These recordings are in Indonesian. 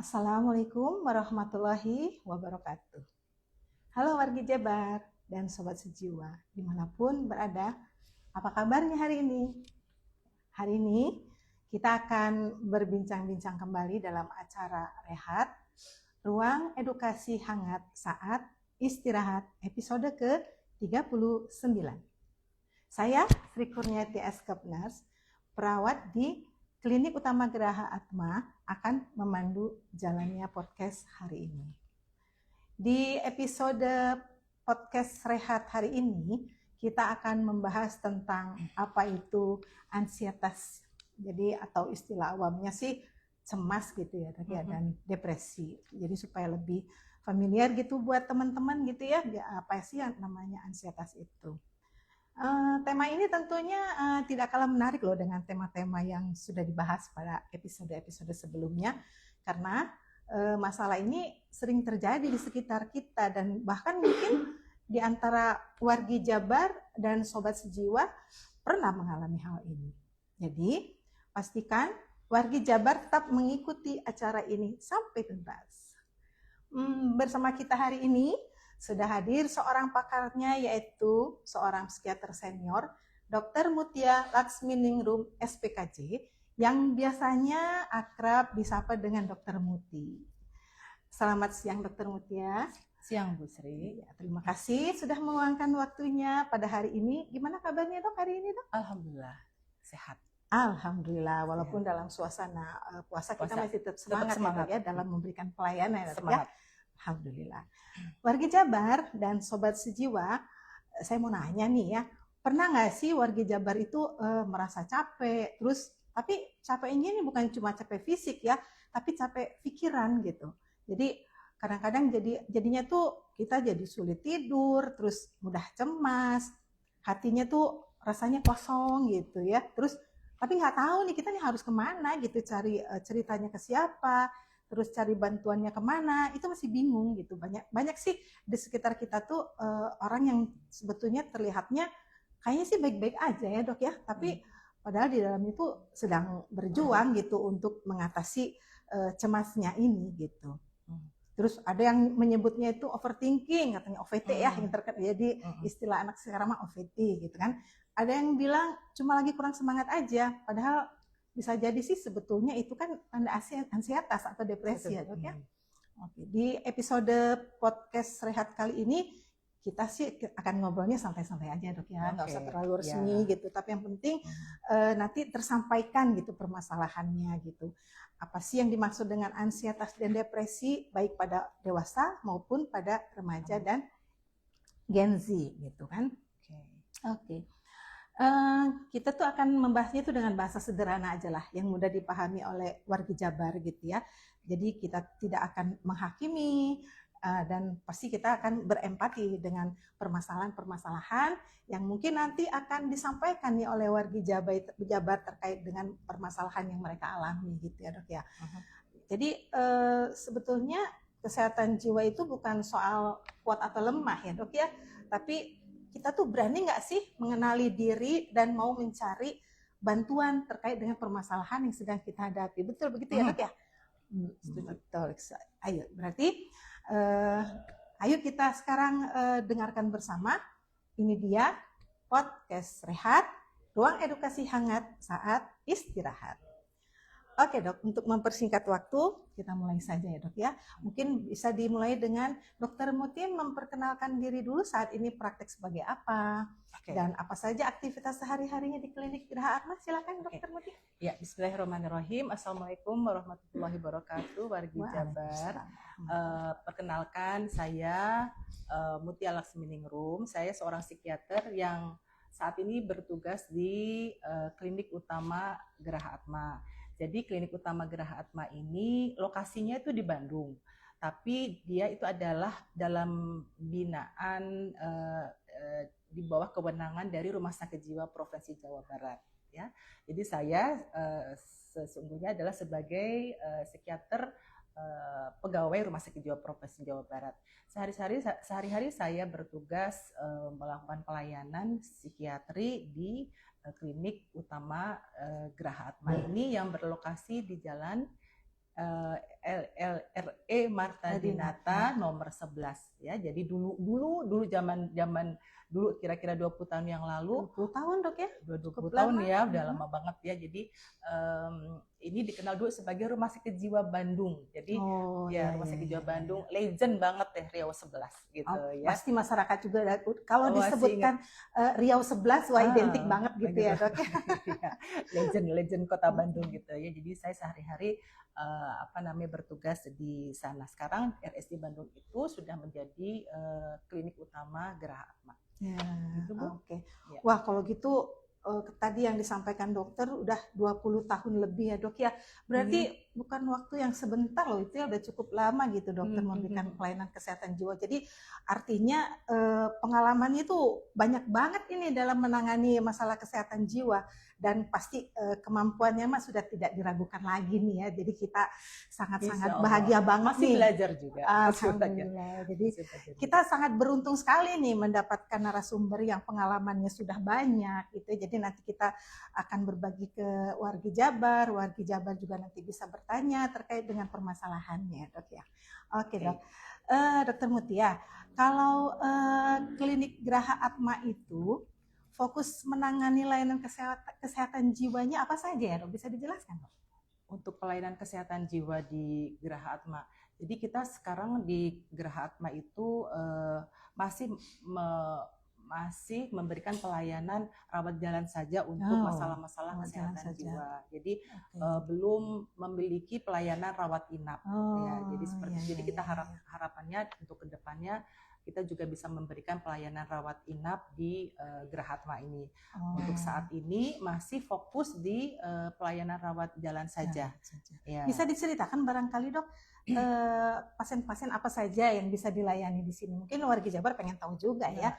Assalamualaikum warahmatullahi wabarakatuh. Halo wargi Jabar dan sobat sejiwa dimanapun berada, apa kabarnya hari ini? Hari ini kita akan berbincang-bincang kembali dalam acara Rehat, Ruang Edukasi Hangat Saat Istirahat episode ke-39. Saya Sri Kurniati S. Kepners, perawat di Klinik Utama Geraha Atma, akan memandu jalannya podcast hari ini. Di episode podcast Rehat hari ini, kita akan membahas tentang apa itu ansietas. Jadi atau istilah awamnya sih cemas gitu ya, dan depresi. Jadi supaya lebih familiar gitu buat teman-teman gitu ya, apa sih yang namanya ansietas itu. Tema ini tentunya tidak kalah menarik loh dengan tema-tema yang sudah dibahas pada episode-episode sebelumnya, karena masalah ini sering terjadi di sekitar kita dan bahkan mungkin di antara wargi Jabar dan sobat sejiwa pernah mengalami hal ini. Jadi pastikan wargi Jabar tetap mengikuti acara ini sampai tuntas. Bersama kita hari ini sudah hadir seorang pakarnya, yaitu seorang psikiater senior, Dr. Mutia Laksminingrum SPKJ, yang biasanya akrab disapa dengan Dr. Muti. Selamat siang Dr. Mutia. Siang Bu Sri. Ya, terima kasih sudah meluangkan waktunya pada hari ini. Gimana kabarnya Dok hari ini Dok? Alhamdulillah sehat. Alhamdulillah, walaupun dalam suasana puasa kita masih tetap semangat ya dalam memberikan pelayanan ya. Alhamdulillah. Wargi Jabar dan sobat sejiwa, saya mau nanya nih ya, pernah nggak sih wargi Jabar itu merasa capek, terus tapi capeknya ini bukan cuma capek fisik ya, tapi capek pikiran gitu. Jadi kadang-kadang jadinya tuh kita jadi sulit tidur, terus mudah cemas, hatinya tuh rasanya kosong gitu ya. Terus tapi nggak tahu nih kita nih harus kemana gitu, cari ceritanya ke siapa, terus cari bantuannya kemana, itu masih bingung gitu. Banyak sih di sekitar kita tuh orang yang sebetulnya terlihatnya kayaknya sih baik-baik aja ya Dok ya, tapi padahal di dalam itu sedang berjuang gitu untuk mengatasi cemasnya ini gitu. Terus ada yang menyebutnya itu overthinking, katanya OVT ya, yang terjadi istilah anak sekarang mah OVT gitu kan. Ada yang bilang cuma lagi kurang semangat aja, padahal bisa jadi sih sebetulnya itu kan tanda ansietas atau depresi ya Dok ya. Oke, di episode podcast Rehat kali ini kita sih akan ngobrolnya santai-santai aja Dok ya, nggak usah terlalu resmi gitu, tapi yang penting nanti tersampaikan gitu permasalahannya gitu. Apa sih yang dimaksud dengan ansietas dan depresi baik pada dewasa maupun pada remaja dan Gen Z gitu kan. Oke. Kita tuh akan membahasnya itu dengan bahasa sederhana aja lah, yang mudah dipahami oleh wargi Jabar gitu ya. Jadi kita tidak akan menghakimi dan pasti kita akan berempati dengan permasalahan-permasalahan yang mungkin nanti akan disampaikan nih oleh wargi Jabar terkait dengan permasalahan yang mereka alami gitu ya Dok ya. Jadi sebetulnya kesehatan jiwa itu bukan soal kuat atau lemah ya Dok ya, tapi kita tuh berani nggak sih mengenali diri dan mau mencari bantuan terkait dengan permasalahan yang sedang kita hadapi. Betul begitu ya Dok ya? Betul. Ayo, berarti ayo kita sekarang dengarkan bersama. Ini dia podcast Rehat, Ruang Edukasi Hangat Saat Istirahat. Oke Dok, untuk mempersingkat waktu, kita mulai saja ya Dok ya. Mungkin bisa dimulai dengan Dr. Muti memperkenalkan diri dulu, saat ini praktek sebagai apa, dan apa saja aktivitas sehari-harinya di Klinik Geraha Atma. Silakan Dr. Muti. Ya, Bismillahirrahmanirrahim. Assalamualaikum warahmatullahi wabarakatuh, wargi Jabar. Perkenalkan, saya Mutia Laksminingrum. Saya seorang psikiater yang saat ini bertugas di Klinik Utama Geraha Atma. Jadi Klinik Utama Geraha Atma ini lokasinya itu di Bandung, tapi dia itu adalah dalam binaan di bawah kewenangan dari Rumah Sakit Jiwa Provinsi Jawa Barat. Ya, jadi saya sesungguhnya adalah sebagai psikiater pegawai Rumah Sakit Jiwa Provinsi Jawa Barat. Sehari-hari saya bertugas melakukan pelayanan psikiatri di Klinik Utama Geraha Atma ini yang berlokasi di Jalan E Marta Dinata nomor 11 ya. Jadi dulu zaman dulu kira-kira 20 tahun yang lalu. 20 tahun Dok ya? 20 tahun lama. Ya, udah lama banget ya. Jadi ini dikenal dulu sebagai Rumah Sakit Jiwa Bandung. Jadi Rumah Sakit Jiwa Bandung legend banget deh Riau 11 gitu ya. Pasti masyarakat juga kalau disebutkan Riau 11 wah identik banget gitu ya Dok. Legend Kota Bandung gitu ya. Jadi saya sehari-hari bertugas di sana. Sekarang RSJ Bandung itu sudah menjadi klinik utama Geraha Atma. Ya, gitu, Bu. Oke. Ya. Wah, kalau gitu tadi yang disampaikan dokter udah 20 tahun lebih ya Dok ya. Berarti bukan waktu yang sebentar loh, itu ya udah cukup lama gitu dokter memberikan pelayanan kesehatan jiwa. Jadi artinya pengalamannya itu banyak banget ini dalam menangani masalah kesehatan jiwa. Dan pasti kemampuannya mah sudah tidak diragukan lagi nih ya. Jadi kita sangat-sangat bahagia banget masih nih. Belajar juga. Alhamdulillah. Jadi kita sangat beruntung sekali nih mendapatkan narasumber yang pengalamannya sudah banyak gitu. Jadi nanti kita akan berbagi ke wargi Jabar juga nanti bisa bertanya terkait dengan permasalahannya, Dok ya. Oke, Dok. Dokter Mutia, kalau klinik Geraha Atma itu fokus menangani layanan kesehatan jiwanya apa saja ya Dok? Bisa dijelaskan Dok? Untuk pelayanan kesehatan jiwa di Geraha Atma. Jadi kita sekarang di Geraha Atma itu masih memberikan pelayanan rawat jalan saja untuk masalah-masalah kesehatan jiwa. Jadi belum memiliki pelayanan rawat inap. Ya, jadi seperti jadi kita harapannya untuk kedepannya kita juga bisa memberikan pelayanan rawat inap di Geraha Atma ini. Untuk saat ini masih fokus di pelayanan rawat jalan saja. Ya. Bisa diceritakan barangkali Dok, pasien-pasien apa saja yang bisa dilayani di sini? Mungkin warga Jabar pengen tahu juga ya.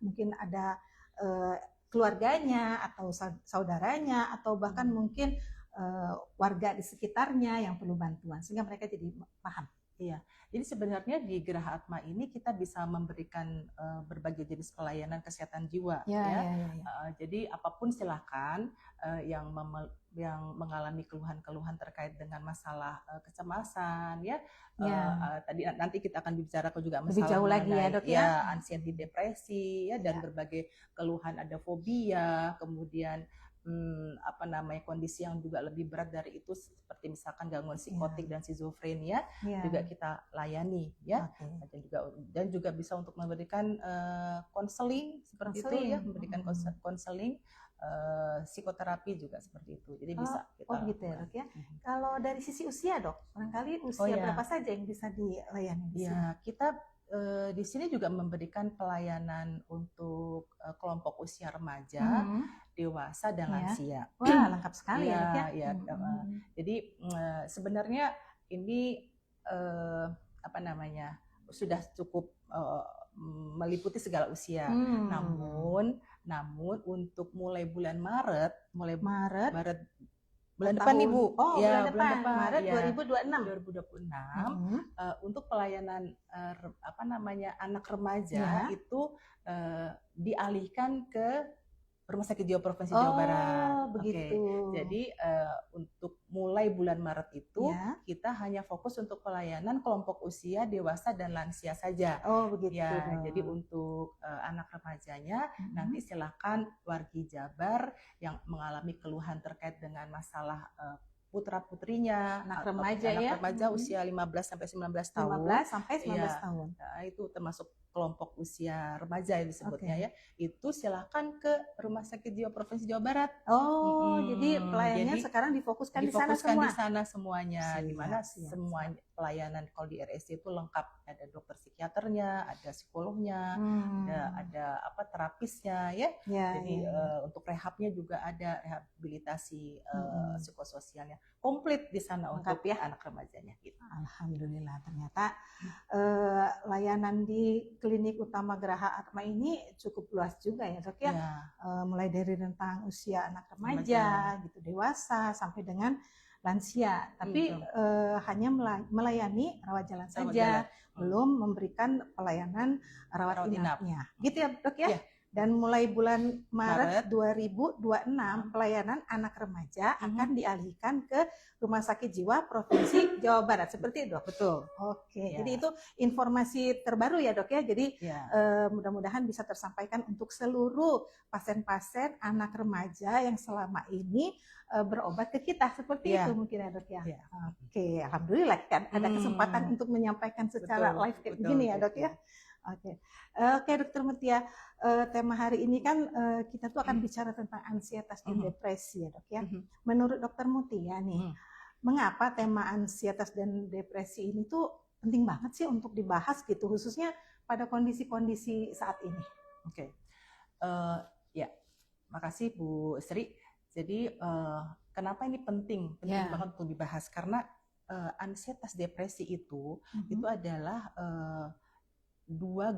Mungkin ada keluarganya atau saudaranya atau bahkan mungkin warga di sekitarnya yang perlu bantuan sehingga mereka jadi paham. Iya, jadi sebenarnya di Geraha Atma ini kita bisa memberikan berbagai jenis pelayanan kesehatan jiwa. Jadi apapun silakan yang mengalami keluhan-keluhan terkait dengan masalah kecemasan, tadi nanti kita akan bicara juga masalah lebih jauh lagi ya Dok ya, anxiety, depresi, dan berbagai keluhan, ada fobia, kemudian kondisi yang juga lebih berat dari itu seperti misalkan gangguan psikotik dan skizofrenia juga kita layani ya. Dan juga bisa untuk memberikan konseling seperti itu ya, memberikan konseling psikoterapi juga seperti itu. Jadi bisa kita gitu ya Dok ya. Kalau dari sisi usia Dok, barangkali usia berapa saja yang bisa dilayani di sini? Kita di sini juga memberikan pelayanan untuk kelompok usia remaja, dewasa dan lansia. Wah, lengkap sekali ya. Jadi sebenarnya ini sudah cukup meliputi segala usia. Namun untuk mulai bulan Maret bulan depan nih Bu. Bulan depan Maret 2026. Untuk pelayanan anak remaja itu dialihkan ke Rumah Sakit Jiwa Provinsi Jawa Barat. Begitu. Jadi untuk mulai bulan Maret itu kita hanya fokus untuk pelayanan kelompok usia dewasa dan lansia saja. Begitu. Jadi untuk anak remajanya nanti silakan wargi Jabar yang mengalami keluhan terkait dengan masalah putra-putrinya, anak remaja usia 15 sampai 19 tahun. 15 sampai 19 tahun. Itu termasuk kelompok usia remaja yang disebutnya ya. Itu silakan ke Rumah Sakit Jiwa Provinsi Jawa Barat. Jadi pelayanannya sekarang difokuskan di sana semuanya. Di mana semua pelayanan kalau di RSC itu lengkap, ada dokter psikiaternya, ada psikolognya, ada terapisnya ya. Jadi untuk rehabnya juga ada rehabilitasi psikososialnya. Komplit di sana lengkap untuk anak remajanya gitu. Alhamdulillah, ternyata layanan di klinik utama Geraha Atma ini cukup luas juga ya Dok ya. Mulai dari rentang usia anak remaja gitu, dewasa sampai dengan lansia. Tapi hanya melayani rawat jalan saja, belum memberikan pelayanan rawat inapnya. Gitu ya Dok ya? Dan mulai bulan Maret 2026 pelayanan anak remaja akan dialihkan ke Rumah Sakit Jiwa Provinsi Jawa Barat. Seperti itu, Dok? Betul. Oke, jadi itu informasi terbaru ya, Dok ya. Jadi mudah-mudahan bisa tersampaikan untuk seluruh pasien-pasien anak remaja yang selama ini berobat ke kita. Seperti itu mungkin ya, Dok ya. Oke, alhamdulillah kan ada kesempatan untuk menyampaikan secara live kayak begini ya, Dok ya. Oke, Dokter Mutia, tema hari ini kan kita tuh akan bicara tentang ansietas dan depresi ya, Dok ya. Menurut Dokter Mutia nih, mengapa tema ansietas dan depresi ini tuh penting banget sih untuk dibahas gitu, khususnya pada kondisi-kondisi saat ini? Oke, ya, makasih Bu Sri. Jadi kenapa ini penting banget untuk dibahas? Karena ansietas depresi itu adalah dua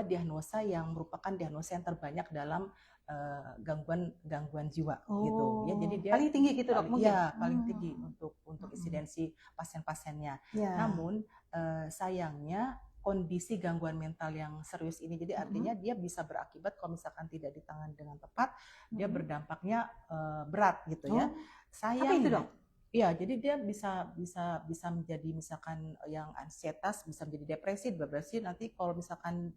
diagnosa yang merupakan diagnosa yang terbanyak dalam gangguan jiwa gitu ya. Jadi dia paling tinggi gitu, Dok, mungkin. Ya, paling tinggi untuk insidensi pasien-pasiennya. Namun sayangnya kondisi gangguan mental yang serius ini, jadi artinya dia bisa berakibat kalau misalkan tidak ditangani dengan tepat, dia berdampaknya berat gitu ya. Sayangnya. Apa itu, Dok? Iya, jadi dia bisa menjadi misalkan yang ansietas, bisa menjadi depresi nanti kalau misalkan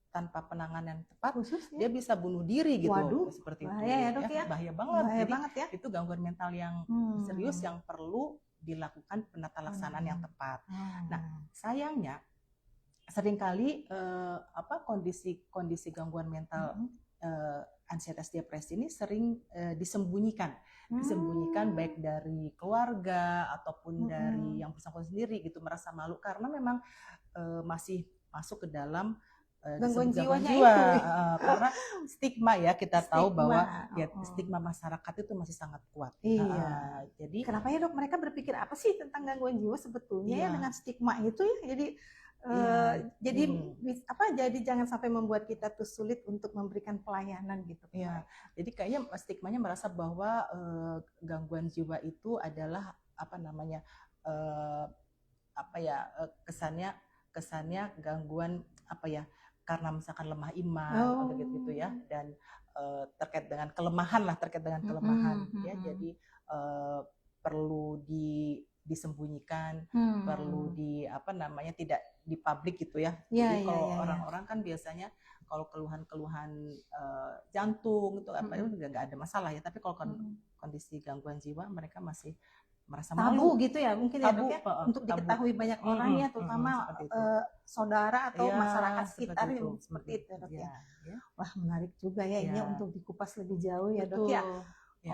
tanpa penanganan yang tepat, khususnya dia bisa bunuh diri gitu. Waduh, seperti bahaya itu ya, Dok ya. Bahaya banget. Bahaya Jadi banget ya. itu gangguan mental yang serius yang perlu dilakukan penata laksanaan yang tepat. Nah, sayangnya seringkali kondisi gangguan mental ansietas depresi ini sering disembunyikan baik dari keluarga ataupun dari yang bersangkutan sendiri gitu, merasa malu karena memang masih masuk ke dalam gangguan jiwanya jiwa, karena stigma ya, kita tahu bahwa stigma masyarakat itu masih sangat kuat. Iya. Jadi kenapa ya, Dok, mereka berpikir apa sih tentang gangguan jiwa sebetulnya ya dengan stigma itu ya? Jadi jangan sampai membuat kita tuh sulit untuk memberikan pelayanan gitu. Iya. Jadi kayaknya stigmanya merasa bahwa gangguan jiwa itu adalah kesannya gangguan karena misalkan lemah iman gitu ya, dan terkait dengan kelemahan ya. Jadi perlu disembunyikan, perlu tidak di publik gitu ya. Jadi kalau orang-orang kan biasanya kalau keluhan-keluhan jantung itu itu nggak ada masalah ya, tapi kalau kondisi gangguan jiwa mereka masih merasa tabu malu gitu ya, mungkin tabu, ya, Dok, untuk diketahui banyak orang ya, terutama saudara atau masyarakat sekitar yang seperti itu, Dok ya. Wah, menarik juga ya ini untuk dikupas lebih jauh ya, Dok ya.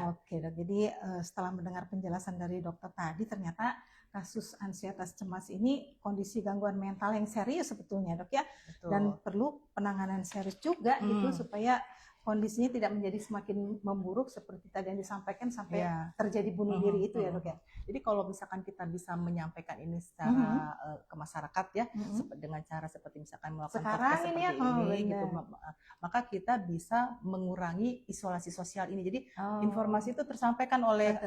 Oke, Dok. Jadi setelah mendengar penjelasan dari dokter tadi, ternyata kasus ansietas cemas ini kondisi gangguan mental yang serius sebetulnya, Dok ya. Betul. Dan perlu penanganan serius juga gitu supaya kondisinya tidak menjadi semakin memburuk seperti tadi yang disampaikan sampai terjadi bunuh diri itu ya, Dok ya. Jadi kalau misalkan kita bisa menyampaikan ini secara ke masyarakat ya, dengan cara seperti misalkan melakukan podcast seperti ini gitu, maka kita bisa mengurangi isolasi sosial ini. Jadi informasi itu tersampaikan oleh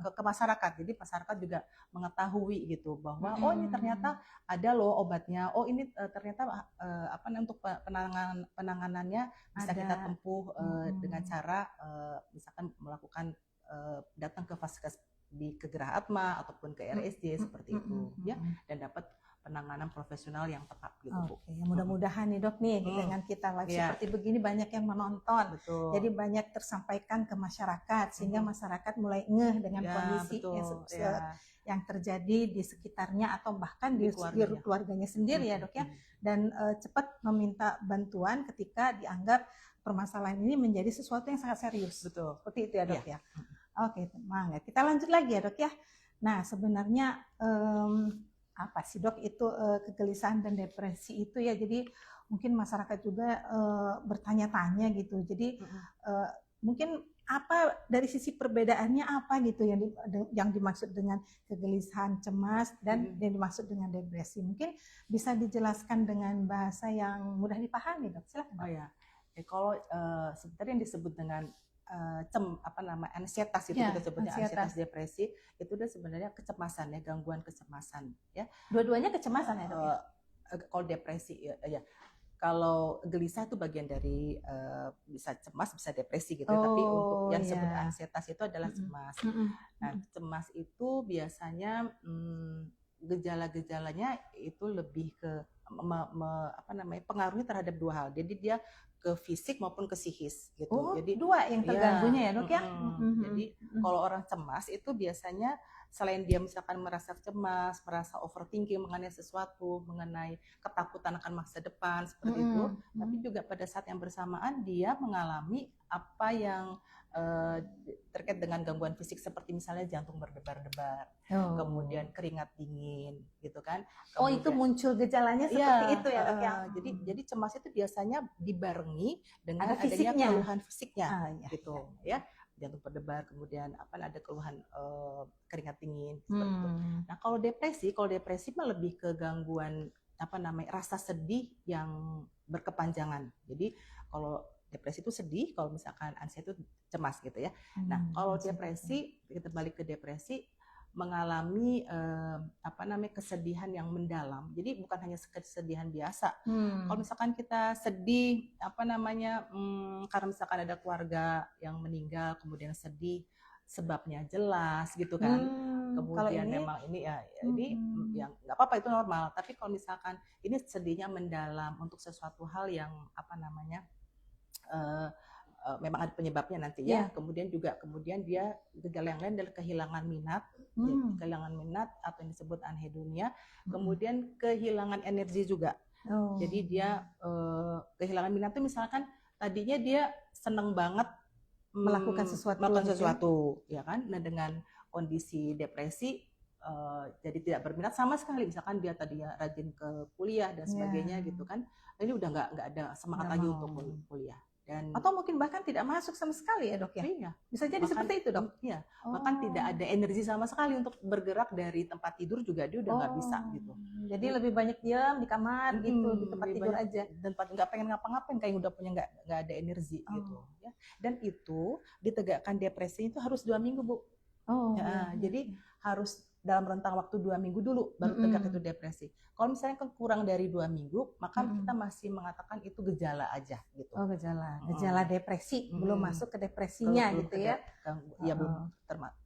ke masyarakat. Jadi masyarakat juga mengetahui gitu bahwa oh ini ternyata ada loh obatnya. Oh ini ternyata untuk penanganannya bisa kita tempuh dengan cara misalkan melakukan datang ke vaskes di Gerah Atma ataupun ke RSJ seperti itu ya, dan dapat penanganan profesional yang tepat gitu. Oke, mudah-mudahan nih, Dok, nih dengan kita live seperti begini banyak yang menonton. Betul. Jadi banyak tersampaikan ke masyarakat sehingga masyarakat mulai ngeh dengan kondisi yang terjadi di sekitarnya atau bahkan di keluarganya sendiri ya, Dok ya. Dan cepat meminta bantuan ketika dianggap permasalahan ini menjadi sesuatu yang sangat serius. Betul. Seperti itu ya, Dok ya. Oke, mangga. Kita lanjut lagi ya, Dok ya. Nah, sebenarnya apa sih, Dok, itu kegelisahan dan depresi itu ya. Jadi mungkin masyarakat juga bertanya-tanya gitu. Jadi mungkin apa dari sisi perbedaannya apa gitu yang dimaksud dengan kegelisahan, cemas, dan yang dimaksud dengan depresi. Mungkin bisa dijelaskan dengan bahasa yang mudah dipahami, Dok. Silakan. Oh ya. Kalau sebenarnya yang disebut dengan ansietas itu kita sebutnya ansietas depresi, itu udah sebenarnya kecemasan ya, gangguan kecemasan ya. Dua-duanya kecemasan ya, Dok? Kalau depresi ya Kalau gelisah itu bagian dari bisa cemas, bisa depresi gitu. Tapi untuk yang disebut ansietas itu adalah cemas. Nah, cemas itu biasanya gejala-gejalanya itu lebih ke pengaruhnya terhadap dua hal. Jadi dia ke fisik maupun ke psikis gitu. Jadi dua yang terganggunya ya dok ya. Jadi kalau orang cemas itu biasanya selain dia misalkan merasa cemas, merasa overthinking mengenai sesuatu, mengenai ketakutan akan masa depan seperti itu, tapi juga pada saat yang bersamaan dia mengalami apa yang terkait dengan gangguan fisik seperti misalnya jantung berdebar-debar, kemudian keringat dingin, gitu kan? Kemudian, itu muncul gejalanya seperti itu ya dok ya. Jadi cemas itu biasanya dibarengi dengan adanya keluhan fisiknya, gitu ya. Jantung berdebar, kemudian ada keluhan keringat dingin seperti itu. Nah, kalau depresi mah lebih ke gangguan rasa sedih yang berkepanjangan. Jadi kalau depresi itu sedih, kalau misalkan anxiety itu cemas gitu ya. Nah, kalau depresi, kita balik ke depresi, mengalami kesedihan yang mendalam. Jadi bukan hanya kesedihan biasa. Kalau misalkan kita sedih karena misalkan ada keluarga yang meninggal, kemudian sedih, sebabnya jelas gitu kan. Kemudian memang ini yang nggak apa-apa, itu normal. Tapi kalau misalkan ini sedihnya mendalam untuk sesuatu hal yang memang ada penyebabnya nanti ya. Kemudian dia gejala yang lain adalah kehilangan minat, kehilangan minat atau yang disebut anhedonia, kemudian kehilangan energi juga. Jadi dia kehilangan minat itu misalkan tadinya dia seneng banget melakukan sesuatu, ya kan? Nah, dengan kondisi depresi jadi tidak berminat sama sekali. Misalkan dia tadinya rajin ke kuliah dan sebagainya gitu kan, ini udah nggak ada semangat lagi untuk kuliah. Atau mungkin bahkan tidak masuk sama sekali ya dok ya? Iya. Bisa jadi seperti itu dok? Iya. Bahkan tidak ada energi sama sekali untuk bergerak dari tempat tidur juga dia udah nggak bisa gitu. Jadi lebih banyak diam di kamar gitu, di tempat tidur aja. Dan nggak pengen ngapa-ngapain, kayak udah punya nggak ada energi gitu. Ya. Dan itu ditegakkan depresi itu harus 2 minggu Bu. Jadi harus dalam rentang waktu 2 minggu dulu baru tegak itu depresi. Kalau misalnya kurang dari 2 minggu, maka kita masih mengatakan itu gejala aja gitu. Gejala depresi, belum masuk ke depresinya gitu ya? Belum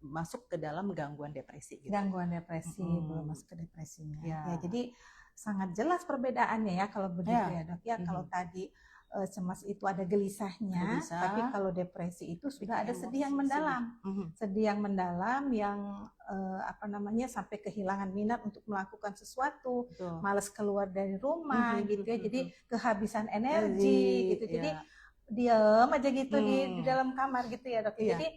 masuk ke dalam gangguan depresi. Gitu. Gangguan depresi, belum masuk ke depresinya. Ya, jadi sangat jelas perbedaannya ya kalau begitu ya dok ya. Kalau tadi cemas itu ada gelisahnya, tapi kalau depresi itu sudah ada sedih yang mendalam, sedih yang mendalam yang sampai kehilangan minat untuk melakukan sesuatu, malas keluar dari rumah gitu ya, jadi kehabisan energi gitu, jadi diam aja gitu di dalam kamar gitu ya dok. Jadi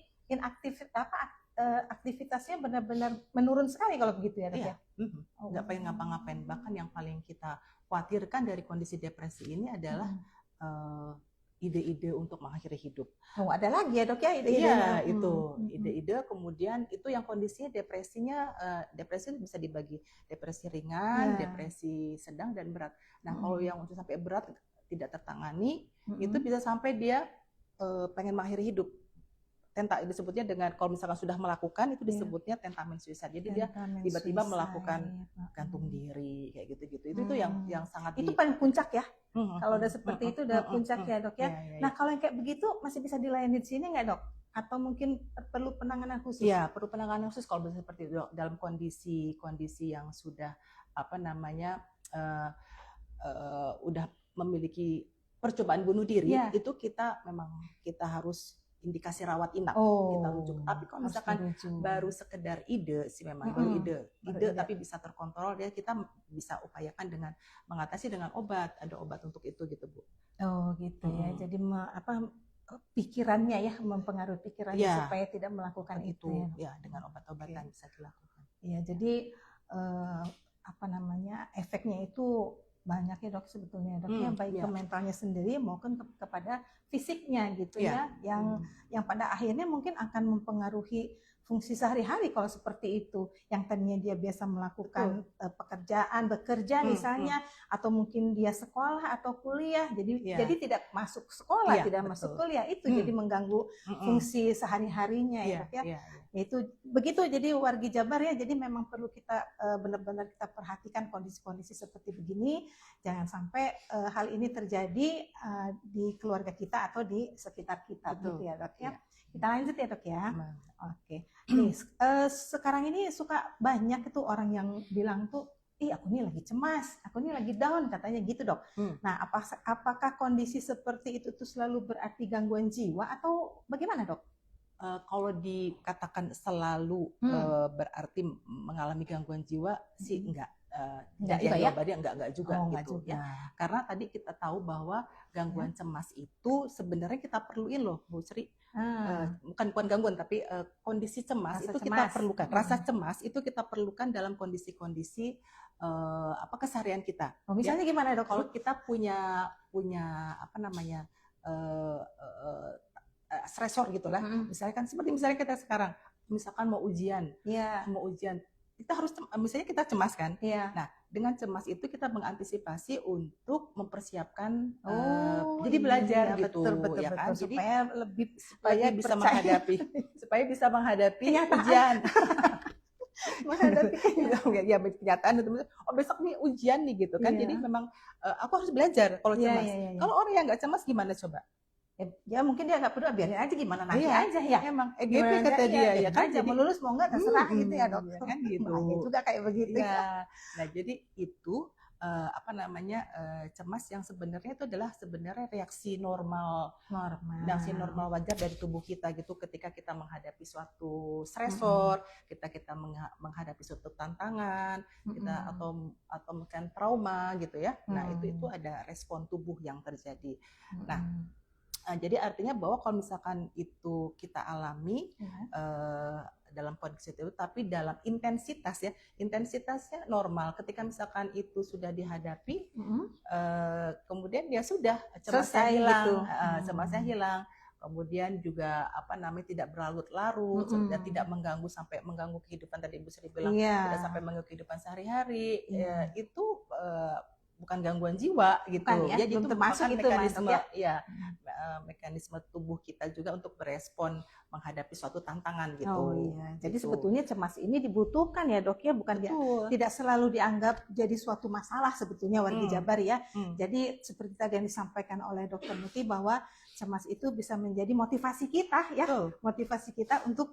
aktivitasnya benar-benar menurun sekali kalau begitu ya dok ya. Nggak pengen ngapa-ngapain, bahkan yang paling kita khawatirkan dari kondisi depresi ini adalah ide-ide untuk mengakhiri hidup. Ada lagi ya dok ya ide-ide? Iya, itu ide-ide. Kemudian itu yang kondisinya depresi bisa dibagi depresi ringan, depresi sedang dan berat. Nah, kalau yang untuk sampai berat tidak tertangani, itu bisa sampai dia pengen mengakhiri hidup. Disebutnya dengan, kalau misalkan sudah melakukan itu disebutnya tentamen suicide. Jadi dia tiba-tiba melakukan gantung diri kayak gitu-gitu. Itu yang sangat itu paling puncak ya. Kalau udah seperti itu udah puncak ya dok ya. Nah, kalau yang kayak begitu masih bisa dilayani di sini nggak dok? Atau mungkin perlu penanganan khusus? Ya, perlu penanganan khusus kalau seperti itu dalam kondisi yang sudah udah memiliki percobaan bunuh diri, itu kita harus indikasi rawat inap, kita rujuk. Tapi kalau misalkan baru sekedar ide sih, memang baru ide tapi bisa terkontrol, ya kita bisa upayakan dengan mengatasi dengan obat, ada obat untuk itu gitu Bu. Gitu ya. Jadi pikirannya ya, mempengaruhi pikirannya supaya tidak melakukan itu ya. Dengan obat-obatan bisa dilakukan. Ya, jadi efeknya itu banyak ya dok sebetulnya dok ya, baik ke mentalnya sendiri maupun kepada fisiknya gitu ya, yang pada akhirnya mungkin akan mempengaruhi fungsi sehari-hari kalau seperti itu, yang tadinya dia biasa melakukan bekerja misalnya, atau mungkin dia sekolah atau kuliah, jadi tidak masuk sekolah, tidak masuk kuliah, itu jadi mengganggu fungsi sehari-harinya ya dok ya. Itu begitu, jadi wargi Jabar ya, jadi memang perlu kita benar-benar kita perhatikan kondisi-kondisi seperti begini, jangan sampai hal ini terjadi di keluarga kita atau di sekitar kita. Betul. Gitu ya Dok ya. Kita lanjut ya Dok ya. Nah. Oke. Nih sekarang ini suka banyak itu orang yang bilang tuh, ih aku ini lagi cemas, aku ini lagi down, katanya gitu Dok. Nah apakah kondisi seperti itu tuh selalu berarti gangguan jiwa atau bagaimana Dok? Kalau dikatakan selalu berarti mengalami gangguan jiwa sih enggak juga ya? Jawabannya enggak juga gitu juga. Ya. Karena tadi kita tahu bahwa gangguan cemas itu sebenarnya kita perluin loh Bu Sri. Bukan gangguan tapi kondisi cemas Rasa itu cemas. kita perlukan. Rasa cemas itu kita perlukan dalam kondisi-kondisi keseharian kita. Misalnya gimana Dok? Kalau kita punya apa namanya stresor gitulah. Misalkan seperti misalnya kita sekarang, misalkan mau ujian, kita harus misalnya kita cemas kan. Nah, dengan cemas itu kita mengantisipasi untuk mempersiapkan jadi belajar gitu, betul, ya kan? Jadi supaya bisa menghadapi ujian. Menghadapi ya kenyataan itu, besok nih ujian nih gitu kan. Jadi memang aku harus belajar kalau cemas. Kalau orang yang nggak cemas gimana coba? Ya mungkin dia nggak peduli, biarin aja gimana nanti aja ya. Emang EGP kata dia ya kan, jadi mau lulus mau nggak terserah gitu ya Dok. Kan gitu. Bahaya juga kayak begitu. Ya. Nah jadi itu apa namanya cemas yang sebenarnya itu adalah sebenarnya reaksi normal wajar dari tubuh kita gitu ketika kita menghadapi suatu stresor, kita menghadapi suatu tantangan, kita atau mungkin trauma gitu ya. Nah itu ada respon tubuh yang terjadi. Nah jadi artinya bahwa kalau misalkan itu kita alami dalam kondisi itu, tapi dalam intensitasnya normal. Ketika misalkan itu sudah dihadapi, kemudian dia sudah cemasnya hilang, gitu. Cemasnya hilang. Kemudian juga tidak berlarut-larut, sudah tidak sampai mengganggu kehidupan, tadi Ibu Sri bilang tidak sampai mengganggu kehidupan sehari-hari. Itu bukan gangguan jiwa gitu. Ya, jadi itu termasuk mekanisme tubuh kita juga untuk berespon menghadapi suatu tantangan gitu. Jadi sebetulnya cemas ini dibutuhkan ya Dok ya, bukan tidak selalu dianggap jadi suatu masalah sebetulnya wargi Jabar ya. Jadi seperti tadi yang disampaikan oleh Dr. Muti bahwa cemas itu bisa menjadi motivasi kita ya, motivasi kita untuk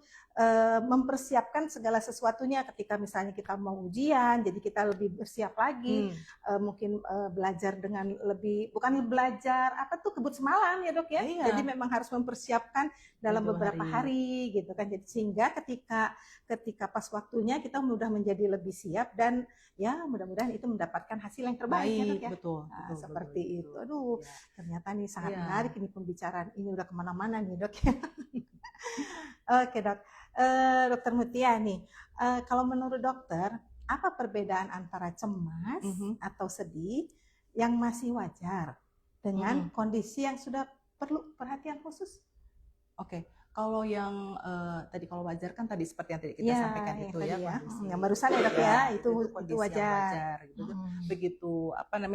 mempersiapkan segala sesuatunya ketika misalnya kita mau ujian, jadi kita lebih bersiap lagi, mungkin belajar dengan lebih, bukan belajar kebut semalam ya Dok ya, jadi memang harus mempersiapkan dalam beberapa hari gitu kan, jadi sehingga ketika pas waktunya kita mudah menjadi lebih siap dan ya mudah-mudahan itu mendapatkan hasil yang terbaik ya Dok ya. Betul, seperti itu. Aduh, ternyata nih sangat menarik ini pembicaraan ini, udah kemana-mana nih Dok ya. Oke Dok, Dokter Mutia nih, kalau menurut dokter apa perbedaan antara cemas atau sedih yang masih wajar dengan kondisi yang sudah perlu perhatian khusus? Oke. Kalau yang tadi kalau wajar kan tadi seperti yang tadi kita sampaikan itu ya, yang barusan ya Dok ya, itu kondisi wajar. Yang wajar gitu. Begitu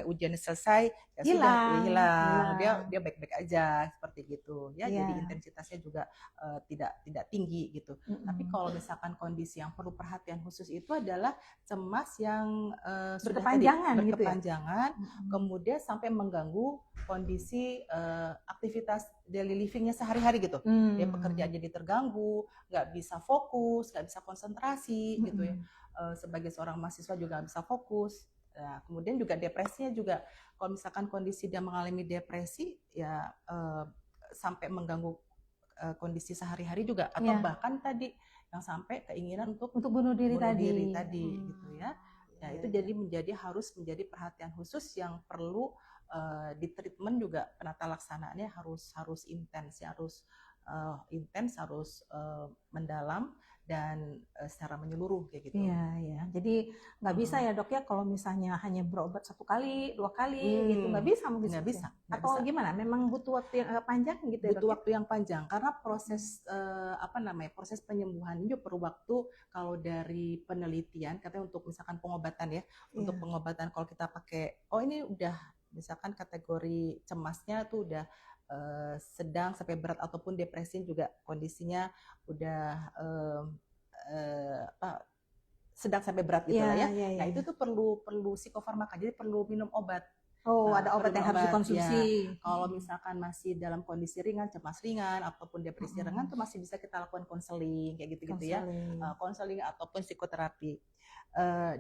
ujian selesai ya sudah hilang. Dia baik-baik aja seperti gitu ya. Jadi intensitasnya juga tidak tinggi gitu. Tapi kalau misalkan kondisi yang perlu perhatian khusus itu adalah cemas yang berkepanjangan, kemudian sampai mengganggu kondisi aktivitas daily livingnya sehari-hari gitu. Dia pekerjaan jadi terganggu, nggak bisa fokus, nggak bisa konsentrasi gitu ya. Sebagai seorang mahasiswa juga nggak bisa fokus. Nah, kemudian juga depresinya juga, kalau misalkan kondisi dia mengalami depresi ya sampai mengganggu kondisi sehari-hari juga, atau bahkan tadi yang sampai keinginan untuk bunuh diri tadi gitu ya. Ya itu jadi harus menjadi perhatian khusus yang perlu di treatment juga, penata laksanaannya harus intens ya, harus mendalam dan secara menyeluruh kayak gitu. Iya. Jadi nggak bisa ya Dok ya kalau misalnya hanya berobat 1 kali, 2 kali gitu, nggak bisa mungkin. Nggak bisa. Atau gimana? Memang butuh waktu yang panjang gitu ya Dok? Butuh waktu yang panjang karena proses proses penyembuhan itu perlu waktu. Kalau dari penelitian katanya untuk misalkan pengobatan ya, untuk pengobatan kalau kita pakai ini udah misalkan kategori cemasnya tuh udah sedang sampai berat ataupun depresi juga kondisinya udah sedang sampai berat gitu lah ya. Nah itu tuh perlu psikofarmaka, jadi perlu minum obat. Oh, ada obat yang harus dikonsumsi. Ya. Kalau misalkan masih dalam kondisi ringan, cemas ringan, ataupun depresi ringan, tuh masih bisa kita lakukan konseling kayak gitu-gitu ya, konseling ataupun psikoterapi.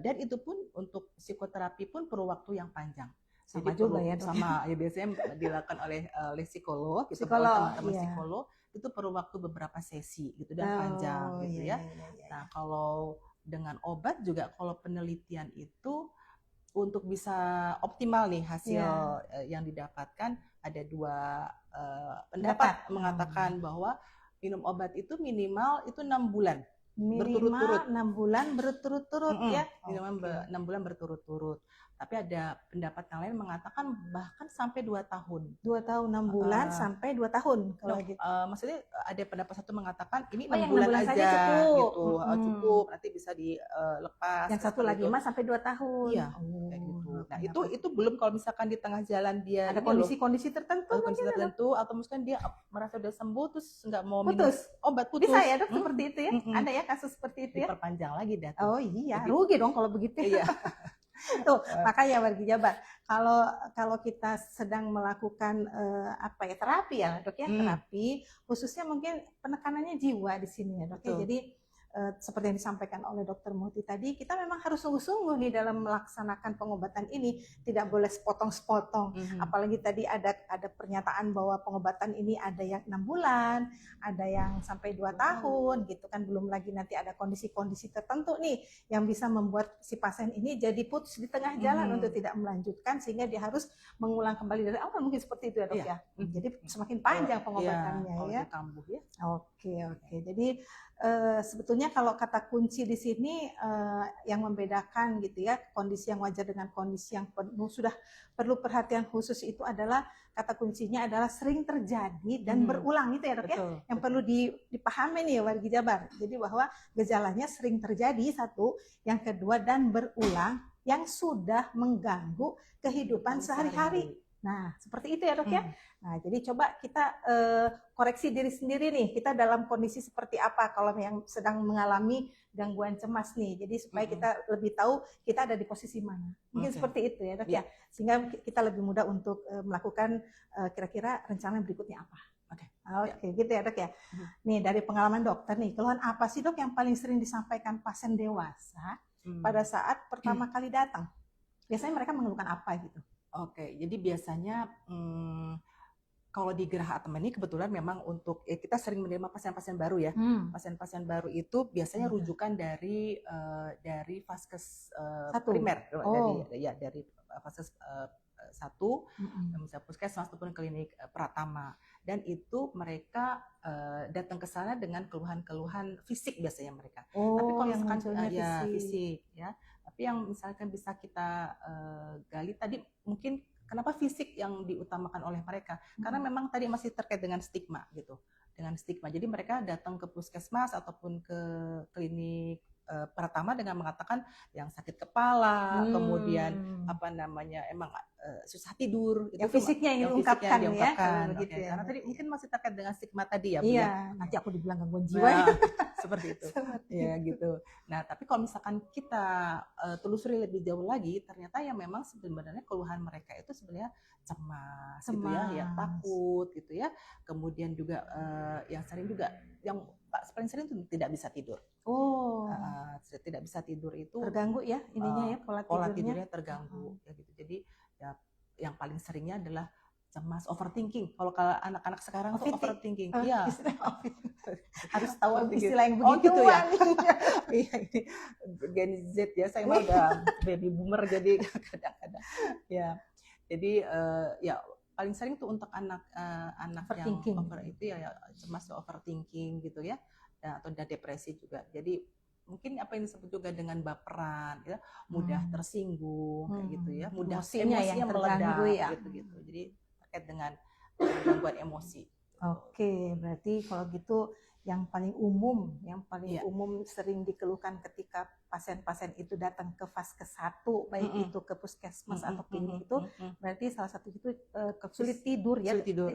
Dan itu pun untuk psikoterapi pun perlu waktu yang panjang. Sama jadi juga ya, sama ya biasanya dilakukan oleh psikolog, gitu, teman-teman psikolog itu perlu waktu beberapa sesi gitu dan panjang gitu ya. Nah kalau dengan obat juga, kalau penelitian itu untuk bisa optimal nih hasil yang didapatkan, ada 2 pendapat mengatakan bahwa minum obat itu minimal itu 6 bulan. Berturut-turut 6 bulan berturut-turut ya. Minimal 6 bulan berturut-turut. Tapi ada pendapat yang lain mengatakan bahkan sampai 2 tahun. 2 tahun 6 bulan sampai 2 tahun kalau gitu. Maksudnya ada pendapat satu mengatakan ini 6 bulan aja cukup. Gitu. Cukup, nanti bisa dilepas. Yang satu lagi mah sampai 2 tahun. Iya, kayak gitu. Nah, itu belum kalau misalkan di tengah jalan dia ada kondisi-kondisi tertentu, atau misalkan dia merasa udah sembuh terus nggak mau minum obat, putus. Bisa ya, Dok, seperti itu ya? Ada ya kasus seperti itu ya? Diperpanjang lagi dah. Oh iya, rugi dong kalau begitu. Iya. Tuh, makanya wargi Jabar, kalau kita sedang melakukan terapi ya, Dok ya, terapi khususnya mungkin penekanannya jiwa di sini ya, Dok ya. Jadi seperti yang disampaikan oleh Dr. Muti tadi, kita memang harus sungguh-sungguh nih dalam melaksanakan pengobatan ini, tidak boleh sepotong-sepotong. Apalagi tadi ada pernyataan bahwa pengobatan ini ada yang 6 bulan, ada yang sampai 2 tahun gitu kan, belum lagi nanti ada kondisi-kondisi tertentu nih yang bisa membuat si pasien ini jadi putus di tengah jalan untuk tidak melanjutkan, sehingga dia harus mengulang kembali dari awal, mungkin seperti itu ya, Dok ya. Jadi semakin panjang pengobatannya ya. Oke. Jadi sebetulnya kalau kata kunci di sini yang membedakan gitu ya, kondisi yang wajar dengan kondisi yang sudah perlu perhatian khusus itu adalah, kata kuncinya adalah sering terjadi dan berulang itu ya, Dok ya. Yang perlu dipahami nih wargi Jabar. Jadi bahwa gejalanya sering terjadi, satu, yang kedua dan berulang, yang sudah mengganggu kehidupan sehari-hari. Nah, seperti itu ya, Dok ya. Nah, jadi coba kita koreksi diri sendiri nih, kita dalam kondisi seperti apa kalau yang sedang mengalami gangguan cemas nih. Jadi supaya kita lebih tahu kita ada di posisi mana. Mungkin seperti itu ya, Dok ya. Sehingga kita lebih mudah untuk melakukan kira-kira rencana berikutnya apa. Oke, gitu ya, Dok ya. Nih, dari pengalaman dokter nih, keluhan apa sih, Dok, yang paling sering disampaikan pasien dewasa pada saat pertama kali datang? Biasanya mereka mengeluhkan apa gitu? Oke, jadi biasanya kalau di Geraha Atma ini kebetulan memang untuk kita sering menerima pasien-pasien baru ya. Pasien-pasien baru itu biasanya rujukan dari vaskes primer, dari vaskes 1, misalnya puskesmas ataupun klinik Pratama. Dan itu mereka datang ke sana dengan keluhan-keluhan fisik biasanya mereka. Tapi kalau misalkan fisik ya. Tapi yang misalkan bisa kita gali tadi, mungkin kenapa fisik yang diutamakan oleh mereka? Karena memang tadi masih terkait dengan stigma gitu, dengan stigma. Jadi mereka datang ke puskesmas ataupun ke klinik Pratama dengan mengatakan yang sakit kepala, kemudian emang susah tidur. Yang fisiknya yang diungkapkan ya. Karena tadi mungkin masih terkait dengan stigma tadi ya, Bu. Iya, nanti aku dibilang gangguan jiwa. Seperti itu. Ya gitu. Nah, tapi kalau misalkan kita telusuri lebih jauh lagi, ternyata yang memang sebenarnya keluhan mereka itu sebenarnya cemas. Gitu ya, takut gitu ya. Kemudian juga yang sering juga, yang paling sering itu tidak bisa tidur. Tidak bisa tidur itu terganggu ya ininya ya, pola tidurnya terganggu ya gitu. Jadi ya yang paling seringnya adalah cemas, overthinking. Kalau anak-anak sekarang tuh overthinking. Iya. Harus tahu istilah yang begitu ya. Iya, ini Gen Z ya, saya mah udah baby boomer jadi kadang-kadang. Ya. Jadi ya paling sering tuh untuk anak yang cemas, overthinking gitu ya. Atau depresi juga. Jadi mungkin apa yang disebut juga dengan baperan, ya, mudah tersinggung, kayak gitu ya, mudah emosinya yang meledak, ya. gitu. Jadi terkait dengan gangguan emosi. Oke, berarti kalau gitu yang paling umum sering dikeluhkan ketika pasien-pasien itu datang ke fase 1, baik itu ke puskesmas atau klinik itu, berarti salah satu itu sulit tidur ya. Sulit tidur,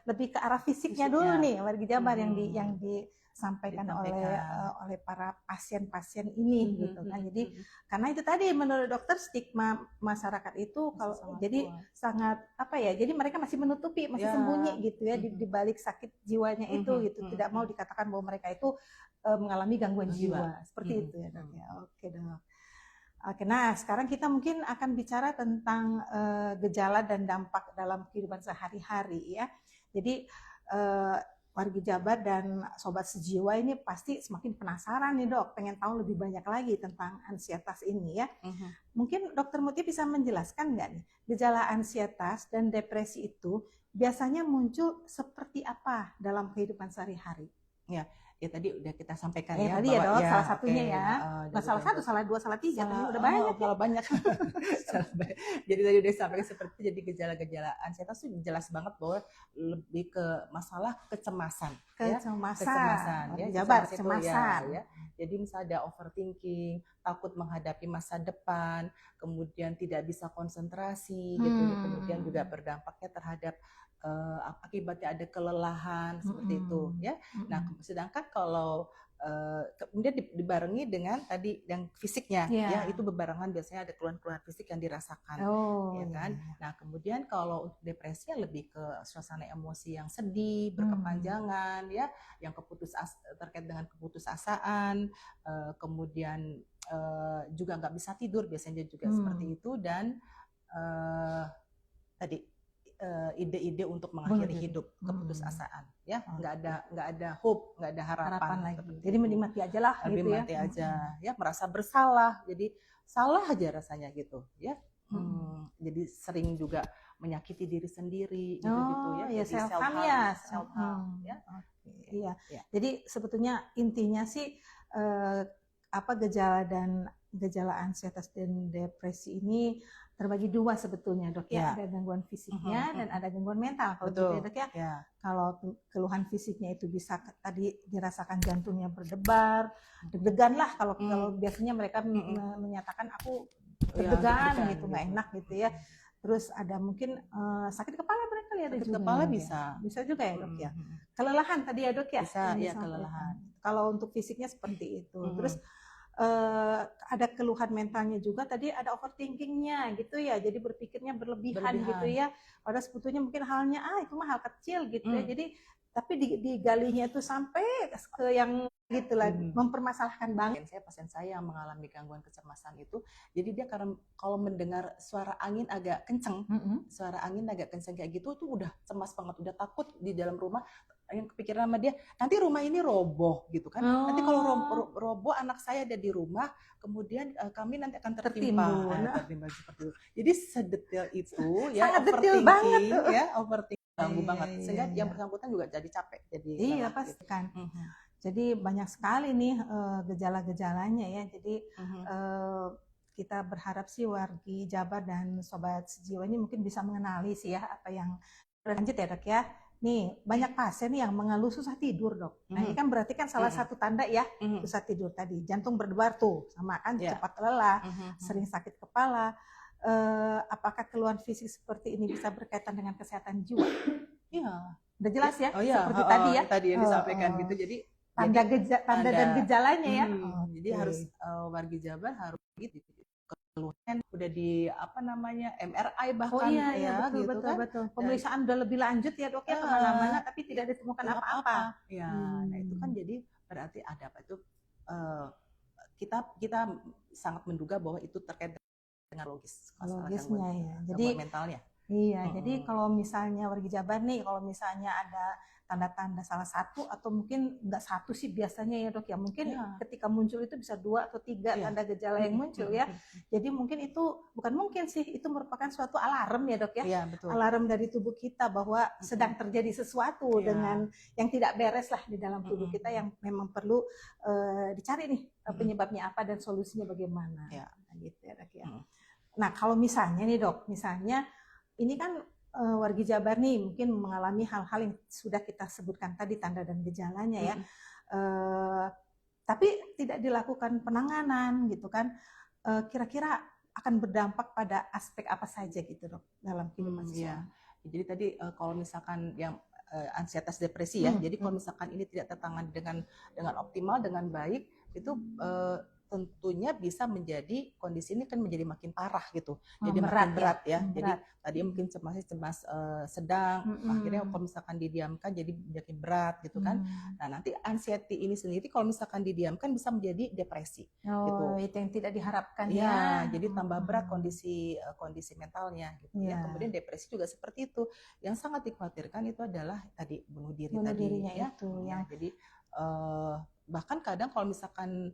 lebih ke arah fisiknya dulu nih, Wargi Jabar yang disampaikan oleh para pasien-pasien ini gitu kan. Jadi karena itu tadi menurut dokter stigma masyarakat itu kalau jadi sangat apa ya, jadi mereka masih menutupi, masih sembunyi gitu ya di balik sakit jiwanya itu gitu, tidak mau dikatakan bahwa mereka itu mengalami gangguan jiwa seperti itu ya dok ya. Oke dok. Oke, nah sekarang kita mungkin akan bicara tentang gejala dan dampak dalam kehidupan sehari-hari ya. Jadi Wargi Jabar dan Sobat Sejiwa ini pasti semakin penasaran nih dok, pengen tahu lebih banyak lagi tentang ansietas ini ya. Mungkin dokter Mutia bisa menjelaskan nggak nih, gejala ansietas dan depresi itu biasanya muncul seperti apa dalam kehidupan sehari-hari? Ya tadi udah kita sampaikan tadi ya dok, salah satunya salah satu, salah dua, salah tiga, udah banyak. Kalau banyak. Jadi tadi udah sampaikan seperti jadi gejala-gejala ansietas itu jelas banget bahwa lebih ke masalah kecemasan. Kecemasan. Ya. Jabar, kecemasan. Ya. Jadi misalnya ada overthinking, takut menghadapi masa depan, kemudian tidak bisa konsentrasi, gitu. Kemudian juga berdampaknya terhadap akibatnya ada kelelahan seperti itu ya. Nah, sedangkan kalau kemudian dibarengi dengan tadi yang fisiknya ya, itu bebarengan biasanya ada keluhan-keluhan fisik yang dirasakan ya kan. Nah, kemudian kalau untuk depresi lebih ke suasana emosi yang sedih, berkepanjangan ya, yang terkait dengan keputusasaan, kemudian juga nggak bisa tidur biasanya juga seperti itu, dan tadi ide-ide untuk mengakhiri hidup, keputusasaan ya, nggak ada hope, nggak ada harapan lagi. Jadi mati aja lah gitu ya. Mati aja ya, merasa bersalah, jadi salah aja rasanya gitu ya. Jadi sering juga menyakiti diri sendiri gitu ya. Self harm ya. Iya. Jadi sebetulnya intinya sih gejala ansietas dan depresi ini terbagi dua sebetulnya dok ya. Ada gangguan fisiknya dan ada gangguan mental kalau gitu ya dok ya. Kalau keluhan fisiknya itu bisa tadi dirasakan jantungnya berdebar, deg-degan lah kalau biasanya mereka menyatakan aku deg-degan gitu, nggak enak gitu ya. Terus ada mungkin sakit kepala barangkali ada juga. Kepala bisa juga ya dok ya. Kelelahan tadi ya dok ya. Bisa ya, kelelahan. Kalau untuk fisiknya seperti itu. Terus ada keluhan mentalnya juga, tadi ada overthinkingnya gitu ya, jadi berpikirnya berlebihan gitu ya, padahal sebetulnya mungkin halnya itu mah hal kecil gitu ya, jadi tapi digalinya itu sampai ke yang gitu lah, mempermasalahkan banget. Pasien saya yang mengalami gangguan kecemasan itu, jadi dia karena kalau mendengar suara angin agak kenceng, kayak gitu tuh udah cemas banget, udah takut di dalam rumah. Yang kepikiran sama dia, nanti rumah ini roboh gitu kan. Nanti kalau roboh anak saya ada di rumah, kemudian kami nanti akan tertimpa seperti itu. Jadi sedetail itu ya, sangat detail banget ya, overthinking ganggu banget. Sehingga yang bersangkutan juga jadi capek. Pasti kan. Jadi banyak sekali nih gejala-gejalanya ya. Jadi kita berharap sih Wargi Jabar dan Sobat Sejiwa ini mungkin bisa mengenali sih ya apa yang lanjut ya dok ya. Nih, banyak pasien yang mengeluh susah tidur, dok. Nah, ini kan berarti kan salah satu tanda ya, susah tidur tadi. Jantung berdebar tuh, sama kan cepat lelah, sering sakit kepala. Apakah keluhan fisik seperti ini bisa berkaitan dengan kesehatan jiwa? Iya. Udah jelas ya, seperti tadi ya. Tadi yang disampaikan gitu. Jadi tanda dan gejalanya ya. Jadi harus Wargi Jabar harus gitu. Keluhan udah di MRI bahkan betul. Pemeriksaan udah lebih lanjut ya dok ya, kemana-mana tapi tidak ditemukan apa-apa. Nah itu kan jadi berarti ada apa itu, kita sangat menduga bahwa itu terkait dengan logisnya ya. Jadi mentalnya. Iya, jadi kalau misalnya Wargi Jabar nih, kalau misalnya ada tanda-tanda salah satu atau mungkin nggak satu sih biasanya ya dok ya, mungkin ketika muncul itu bisa 2 atau 3 tanda gejala yang muncul ya. Jadi mungkin itu itu merupakan suatu alarm ya dok ya. Iya, betul. Alarm dari tubuh kita bahwa sedang terjadi sesuatu dengan yang tidak beres lah di dalam tubuh kita, yang memang perlu dicari nih penyebabnya apa dan solusinya bagaimana. Gitu ya dok ya. Nah kalau misalnya nih dok, ini kan Wargi Jabar nih mungkin mengalami hal-hal yang sudah kita sebutkan tadi, tanda dan gejalanya ya. tapi tidak dilakukan penanganan gitu kan, kira-kira akan berdampak pada aspek apa saja gitu dok dalam kehidupan seseorang? Jadi tadi kalau misalkan yang ansietas depresi ya, jadi kalau misalkan ini tidak tertangani dengan optimal, dengan baik, itu tentunya bisa menjadi kondisi ini kan menjadi makin parah gitu, jadi makin berat ya. Jadi tadi mungkin cemas sedang, akhirnya kalau misalkan didiamkan jadi makin berat gitu kan. Nah nanti anxiety ini sendiri kalau misalkan didiamkan bisa menjadi depresi. Gitu. Itu yang tidak diharapkan ya. Jadi tambah berat kondisi mentalnya gitu ya. Kemudian depresi juga seperti itu. Yang sangat dikhawatirkan itu adalah tadi bunuh dirinya ya. Itu ya. Jadi bahkan kadang kalau misalkan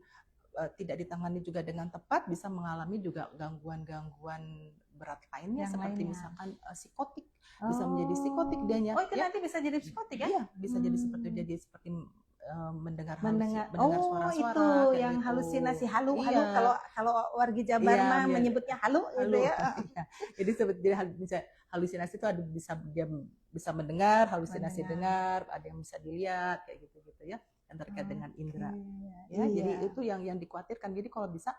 tidak ditangani juga dengan tepat bisa mengalami juga gangguan-gangguan berat lainnya seperti misalkan psikotik, bisa menjadi psikotik dianya. Oh itu nanti bisa jadi psikotik ya? Iya, bisa jadi seperti mendengar suara-suara itu yang gitu. Halusinasi halu kalau wargi Jabar mah menyebutnya halu gitu ya. Jadi seperti halusinasi itu ada dia bisa mendengar, halusinasi dengar, ada yang bisa dilihat kayak gitu ya. Terkait dengan indera, jadi itu yang dikhawatirkan. Jadi kalau bisa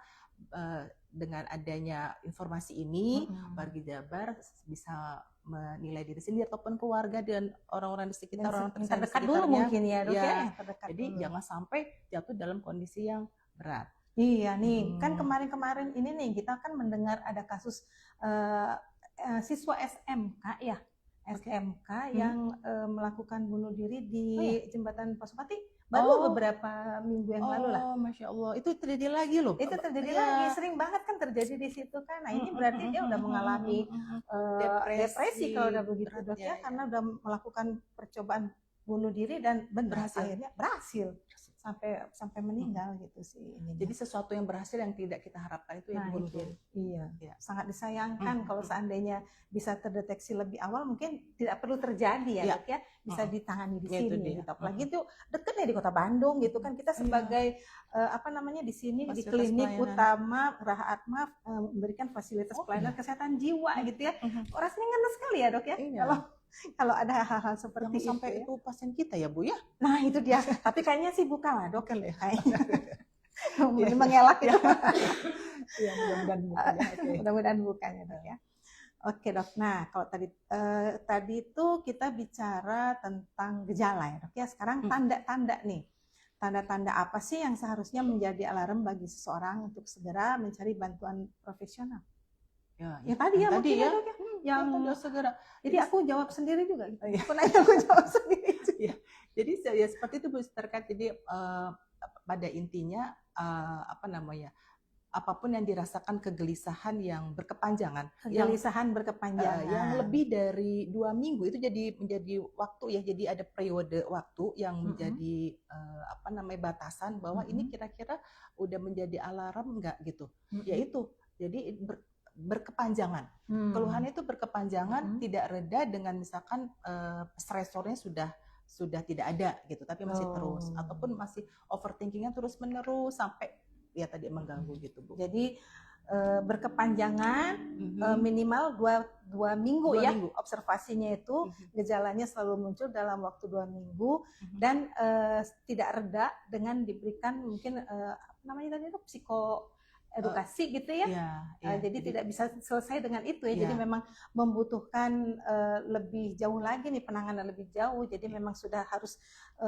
dengan adanya informasi ini, warga Jabar bisa menilai diri sendiri ataupun keluarga dan orang-orang di sekitar, orang terdekat dulu mungkin ya dok ya. Jadi jangan sampai jatuh dalam kondisi yang berat. Iya nih, kan kemarin-kemarin ini nih kita kan mendengar ada kasus siswa SMK ya. SMK yang melakukan bunuh diri di Jembatan Pasopati baru beberapa minggu yang lalu lah. Masya Allah, itu terjadi lagi loh. Itu terjadi lagi, sering banget kan terjadi di situ kan. Nah ini berarti dia udah mengalami depresi kalau udah begitu dok ya, karena udah melakukan percobaan bunuh diri dan akhirnya berhasil sampai meninggal gitu sih. Jadi sesuatu yang berhasil yang tidak kita harapkan itu yang bunuh diri. Iya. Sangat disayangkan kalau seandainya bisa terdeteksi lebih awal mungkin tidak perlu terjadi ya dok ya, bisa ditangani di sini. Gitu. Apalagi itu deket ya di Kota Bandung gitu kan, kita sebagai di sini di klinik utama Raha Atma memberikan fasilitas pelayanan kesehatan jiwa gitu ya. Rasanya ngenes sekali ya dok ya. Kalau ada hal-hal seperti itu sampai itu pasien kita ya Bu ya. Nah itu dia. Tapi kayaknya sih bukan lah dok ya. Ini mengelak ya. Mudah-mudahan bukan ya dok ya. Oke dok. Nah kalau tadi itu kita bicara tentang gejala ya dok ya. Sekarang tanda-tanda nih. Tanda-tanda apa sih yang seharusnya menjadi alarm bagi seseorang untuk segera mencari bantuan profesional? Ya tadi ya dok ya. Yang segera. Jadi aku jawab sendiri juga. Aku nanya aku jawab sendiri. Jadi ya seperti itu Bu, terkait. Jadi pada intinya apapun yang dirasakan kegelisahan yang berkepanjangan, yang lebih dari 2 minggu itu menjadi waktu ya. Jadi ada periode waktu yang menjadi batasan bahwa ini kira-kira udah menjadi alarm enggak gitu. Yaitu jadi berkepanjangan. Keluhannya itu berkepanjangan, tidak reda dengan misalkan stresornya sudah tidak ada gitu, tapi masih terus, ataupun masih overthinkingnya terus menerus sampai ya tadi mengganggu gitu Bu. Jadi berkepanjangan minimal 2 minggu ya. Observasinya itu gejalanya selalu muncul dalam waktu 2 minggu dan tidak reda dengan diberikan mungkin tadi itu edukasi gitu ya. Jadi tidak bisa selesai dengan itu ya. Jadi memang membutuhkan lebih jauh lagi nih, penanganan lebih jauh. Jadi memang sudah harus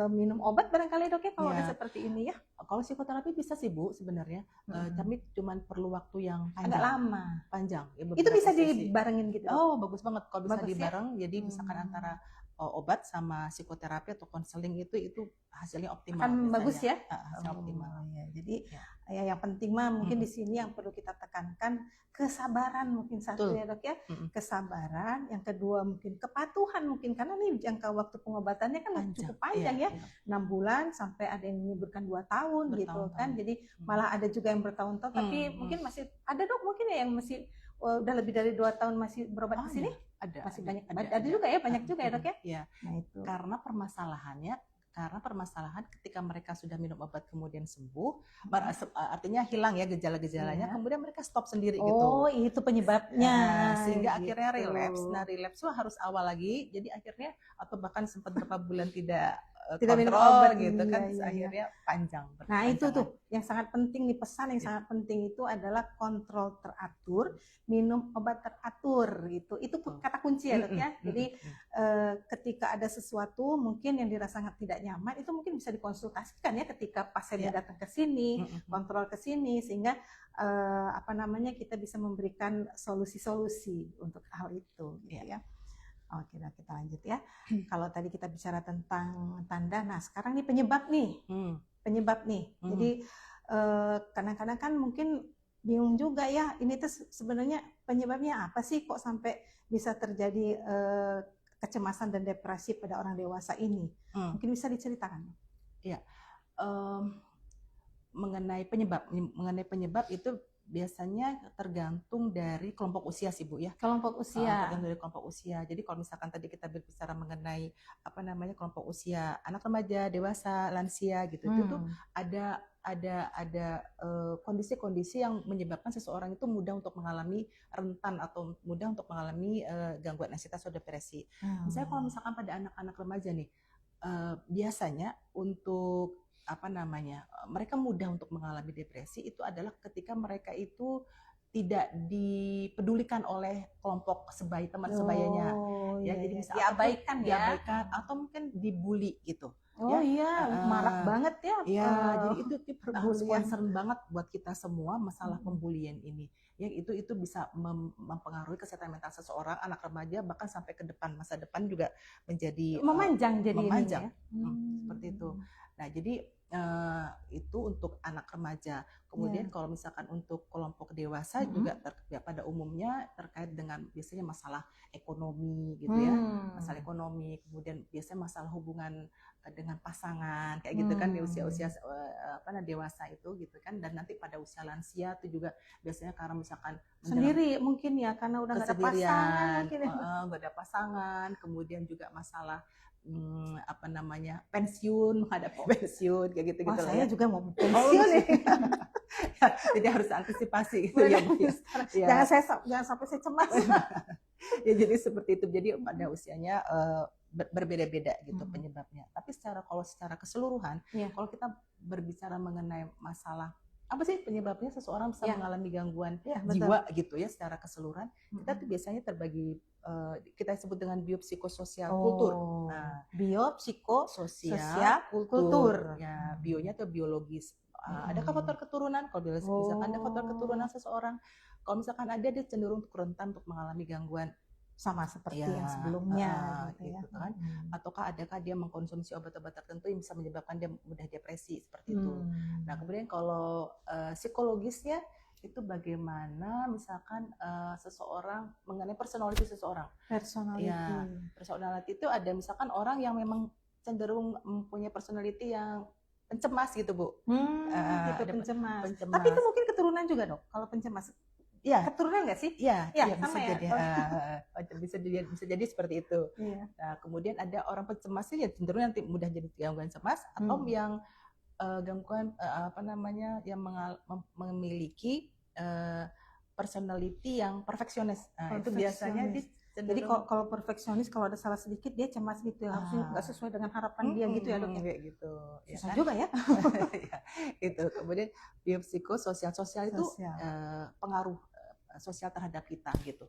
minum obat barangkali dok ya kalau udah seperti ini ya. Kalau psikoterapi bisa sih Bu sebenarnya, tapi cuma perlu waktu yang agak lama. Panjang. Ya, itu bisa dibarengin gitu. Bagus banget kalau bisa dibareng. Jadi misalkan antara obat sama psikoterapi atau konseling itu hasilnya optimal. Kan bagus ya. Hasil optimal. Jadi yang penting mah mungkin di sini yang perlu kita tekankan kesabaran mungkin satu ya dok ya. Kesabaran, yang kedua mungkin kepatuhan mungkin, karena nih jangka waktu pengobatannya kan cukup panjang ya. 6 bulan sampai ada yang menyebutkan 2 tahun gitu kan. Jadi malah ada juga yang bertahun-tahun, tapi mungkin masih ada dok mungkin ya yang masih udah lebih dari 2 tahun masih berobat ke sini. Masih banyak juga ya, banyak juga ya dok ya. Nah itu karena permasalahan ketika mereka sudah minum obat kemudian sembuh, artinya hilang ya gejala-gejalanya, kemudian mereka stop sendiri gitu. Itu penyebabnya. Sehingga akhirnya relapse. Nah relapse itu harus awal lagi, jadi akhirnya atau bahkan sempat beberapa bulan tidak tidak minum kontrol obat gitu kan, iya, iya. akhirnya panjang. Nah itu tuh yang sangat penting nih, pesan yang sangat penting itu adalah kontrol teratur, minum obat teratur gitu. Itu kata kunci ya dok ya. Jadi ketika ada sesuatu mungkin yang dirasa tidak nyaman itu mungkin bisa dikonsultasikan ya ketika pasiennya datang ke sini, kontrol ke sini sehingga apa namanya kita bisa memberikan solusi-solusi untuk hal itu gitu ya. Oke, nah kita lanjut ya. Kalau tadi kita bicara tentang tanda, nah sekarang nih penyebab nih. Jadi kadang-kadang kan mungkin bingung juga ya, ini tuh sebenarnya penyebabnya apa sih kok sampai bisa terjadi kecemasan dan depresi pada orang dewasa ini? Mungkin bisa diceritakan. Iya. Mengenai penyebab itu biasanya tergantung dari kelompok usia sih Bu ya. Kelompok usia. Tergantung dari kelompok usia. Jadi kalau misalkan tadi kita berbicara mengenai kelompok usia anak remaja, dewasa, lansia gitu, itu tuh ada kondisi-kondisi yang menyebabkan seseorang itu mudah untuk mengalami rentan atau mudah untuk mengalami gangguan anksietas atau depresi. Misalnya kalau misalkan pada anak-anak remaja nih, biasanya untuk mereka mudah untuk mengalami depresi itu adalah ketika mereka itu tidak dipedulikan oleh kelompok teman sebayanya, jadi bisa diabaikan atau mungkin dibully gitu. Marak banget ya. Jadi itu concern banget buat kita semua masalah pembulian ini. Ya itu bisa mempengaruhi kesehatan mental seseorang, anak remaja bahkan sampai ke depan, masa depan juga menjadi memanjang seperti itu. Nah jadi itu untuk anak remaja. Kemudian kalau misalkan untuk kelompok dewasa juga pada umumnya terkait dengan biasanya masalah ekonomi gitu ya, masalah ekonomi, kemudian biasanya masalah hubungan dengan pasangan kayak gitu kan di usia-usia dewasa itu gitu kan, dan nanti pada usia lansia itu juga biasanya karena misalkan sendiri mungkin ya karena udah nggak ada pasangan mungkin nggak ada pasangan, kemudian juga masalah pensiun, menghadapi pensiun kayak gitu gitu. Saya juga mau pensiun nih. Jadi harus antisipasi gitu ya Bu. Jangan sampai saya cemas. Ya jadi seperti itu. Jadi pada usianya berbeda-beda gitu penyebabnya. Tapi kalau secara keseluruhan, kalau kita berbicara mengenai masalah apa sih penyebabnya seseorang bisa mengalami gangguan jiwa gitu ya secara keseluruhan, kita tuh biasanya terbagi, kita sebut dengan biopsikososial kultur. Nah, biopsikososial kultur. Ya, bionya tuh biologis. Adakah faktor keturunan? Kalau misalkan ada faktor keturunan seseorang, kalau misalkan ada, dia cenderung rentan untuk mengalami gangguan sama seperti yang sebelumnya gitu kan. Ataukah adakah dia mengkonsumsi obat-obat tertentu yang bisa menyebabkan dia mudah depresi seperti itu. Nah kemudian kalau psikologisnya itu bagaimana misalkan seseorang mengenai personality seseorang. Personality itu ada misalkan orang yang memang cenderung mempunyai personality yang pencemas gitu Bu. Pencemas. Tapi itu mungkin keturunan juga dok kalau pencemas. Keturunan nggak sih? Iya, bisa jadi. Bisa jadi seperti itu. Nah, kemudian ada orang pencemas ya cenderung nanti mudah jadi gangguan cemas, atau yang gangguan yang memiliki personality yang perfeksionis. Nah, itu biasanya jadi kalau perfeksionis kalau ada salah sedikit dia cemas gitu ya, harusnya nggak sesuai dengan harapan dia gitu ya dok ya. Gitu. Susah juga ya. Itu. Kemudian biopsikososial itu pengaruh sosial terhadap kita gitu.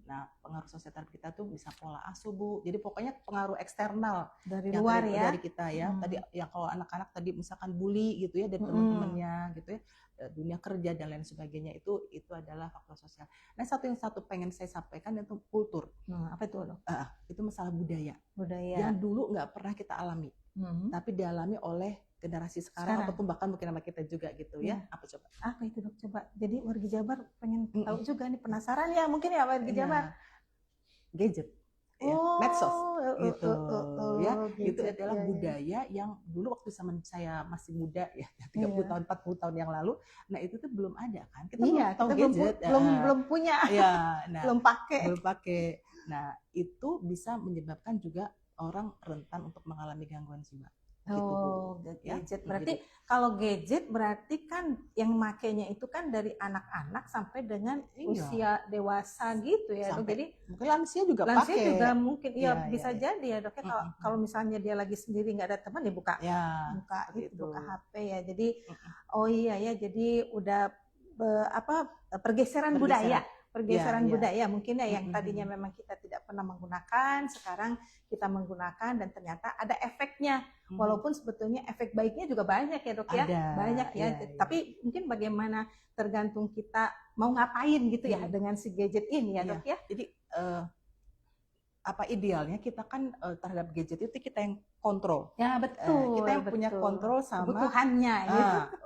Nah, pengaruh sosial terhadap kita tuh bisa pola asuh Bu. Jadi pokoknya pengaruh eksternal dari luar dari kita ya. Tadi yang kalau anak-anak tadi misalkan bully gitu ya dari teman-temannya gitu ya, dunia kerja dan lain sebagainya, itu adalah faktor sosial. Nah, satu pengen saya sampaikan itu kultur. Apa itu dok? Itu masalah budaya yang dulu nggak pernah kita alami, tapi dialami oleh generasi sekarang ataupun bahkan mungkin sama kita juga gitu ya. Apa coba? Apa itu dok? Coba. Jadi warga Jabar pengen tahu juga nih, penasaran ya mungkin ya warga Jabar. Gadget. Medsos gitu ya. Itu adalah budaya yang dulu waktu saya masih muda ya, 30 tahun 40 tahun yang lalu. Nah, itu tuh belum ada kan. Kita belum tahu gadget. Belum punya. Belum pakai. Nah, itu bisa menyebabkan juga orang rentan untuk mengalami gangguan jiwa. gitu Bu. Gadget. Berarti kalau gadget berarti kan yang makainya itu kan dari anak-anak sampai dengan usia dewasa gitu ya, Dok. Jadi mungkin lansia juga lansia pakai. juga mungkin bisa jadi ya, Dok. Kalau misalnya dia lagi sendiri nggak ada teman ya buka HP ya. Jadi jadi udah pergeseran budaya mungkin ya, yang tadinya memang kita tidak pernah menggunakan, sekarang kita menggunakan dan ternyata ada efeknya, walaupun sebetulnya efek baiknya juga banyak ya, Dok ya, banyak ya. Tapi mungkin bagaimana tergantung kita mau ngapain gitu ya dengan si gadget ini ya, Dok ya. Jadi apa idealnya kita kan terhadap gadget itu kita yang kontrol. Ya betul. Kita yang punya kontrol sama kebutuhannya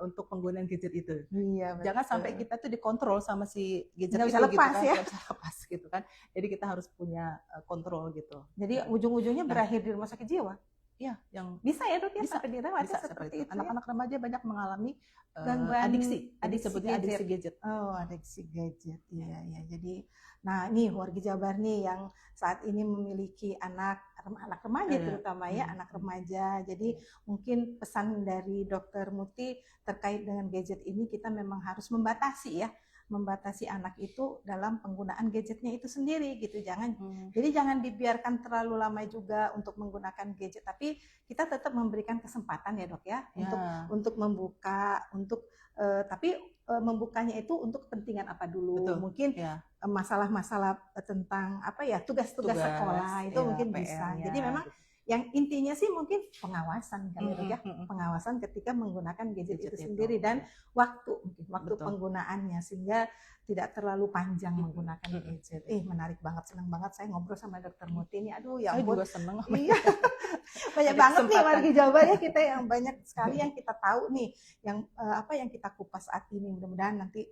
untuk penggunaan gadget itu. Iya, jangan sampai kita tuh dikontrol sama si gadget itu gitu kan, nggak bisa lepas gitu kan. Jadi kita harus punya kontrol gitu. Jadi ujung-ujungnya berakhir di rumah sakit jiwa. Iya, yang bisa ya, Dok ya, sampai dirawat seperti itu. Anak-anak remaja banyak mengalami gangguan adiksi gadget. Adiksi gadget. Iya. Jadi ini warga Jabar nih yang saat ini memiliki anak remaja terutama ya, anak remaja. Jadi mungkin pesan dari Dokter Muti terkait dengan gadget ini, kita memang harus membatasi anak itu dalam penggunaan gadgetnya itu sendiri gitu. Jadi jangan dibiarkan terlalu lama juga untuk menggunakan gadget, tapi kita tetap memberikan kesempatan ya, Dok ya, untuk membuka, tapi membukanya itu untuk kepentingan apa dulu. Betul. Mungkin masalah-masalah tentang tugas-tugas sekolah itu mungkin bisa. Jadi memang yang intinya sih mungkin pengawasan kan ya, Dok ya, pengawasan ketika menggunakan gadget itu sendiri, dan waktu penggunaannya sehingga tidak terlalu panjang menggunakan gadget. Menarik banget, senang banget saya ngobrol sama Dokter Muti ini. Aduh ya ampun. Saya juga senang. Iya. Banyak banget nih warga Jabar ya, kita yang banyak sekali yang kita tahu nih, yang yang kita kupas saat ini. Mudah-mudahan nanti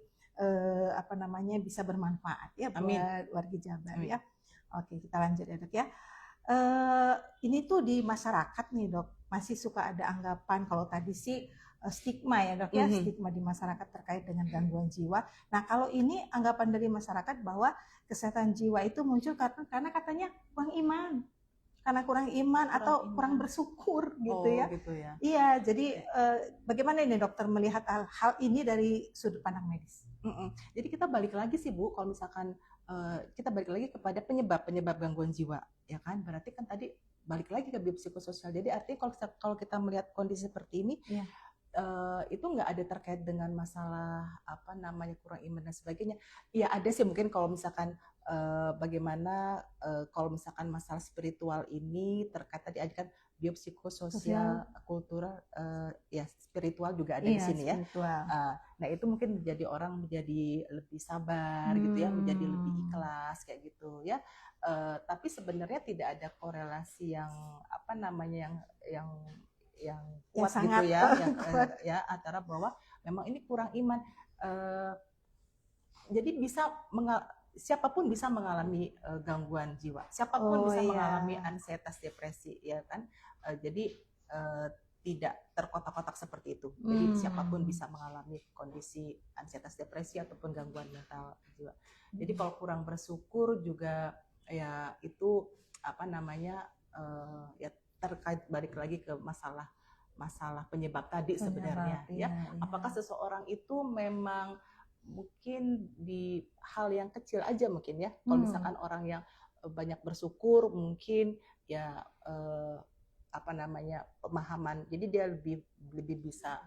bisa bermanfaat ya buat warga Jabar ya. Oke, kita lanjut ya, Dok ya. Ini tuh di masyarakat nih, Dok, masih suka ada anggapan, kalau tadi sih stigma ya, Dok ya, stigma di masyarakat terkait dengan gangguan jiwa. Nah, kalau ini anggapan dari masyarakat bahwa kesehatan jiwa itu muncul karena katanya kurang iman atau kurang bersyukur gitu ya. Iya, jadi bagaimana ini dokter melihat hal ini dari sudut pandang medis? Jadi kita balik lagi sih Bu, kalau misalkan kita balik lagi kepada penyebab gangguan jiwa, ya kan? Berarti kan tadi balik lagi ke biopsikososial. Jadi artinya kalau kita melihat kondisi seperti ini, itu nggak ada terkait dengan masalah kurang iman dan sebagainya. Ya ada sih mungkin kalau misalkan bagaimana kalau misalkan masalah spiritual ini terkait tadi kan biopsikososial, kultural, spiritual juga ada di sini ya. Nah itu mungkin orang menjadi lebih sabar gitu ya, menjadi lebih ikhlas kayak gitu ya. Tapi sebenarnya tidak ada korelasi yang kuat gitu ya, antara bahwa memang ini kurang iman. Jadi siapapun bisa mengalami gangguan jiwa, siapapun bisa mengalami ansietas, depresi, ya kan. Jadi tidak terkotak-kotak seperti itu. Jadi siapapun bisa mengalami kondisi ansietas, depresi ataupun gangguan mental jiwa. Jadi kalau kurang bersyukur juga ya itu terkait balik lagi ke masalah penyebab tadi sebenarnya ya. Apakah seseorang itu memang mungkin di hal yang kecil aja mungkin ya. Kalau misalkan orang yang banyak bersyukur mungkin ya pemahaman. Jadi dia lebih bisa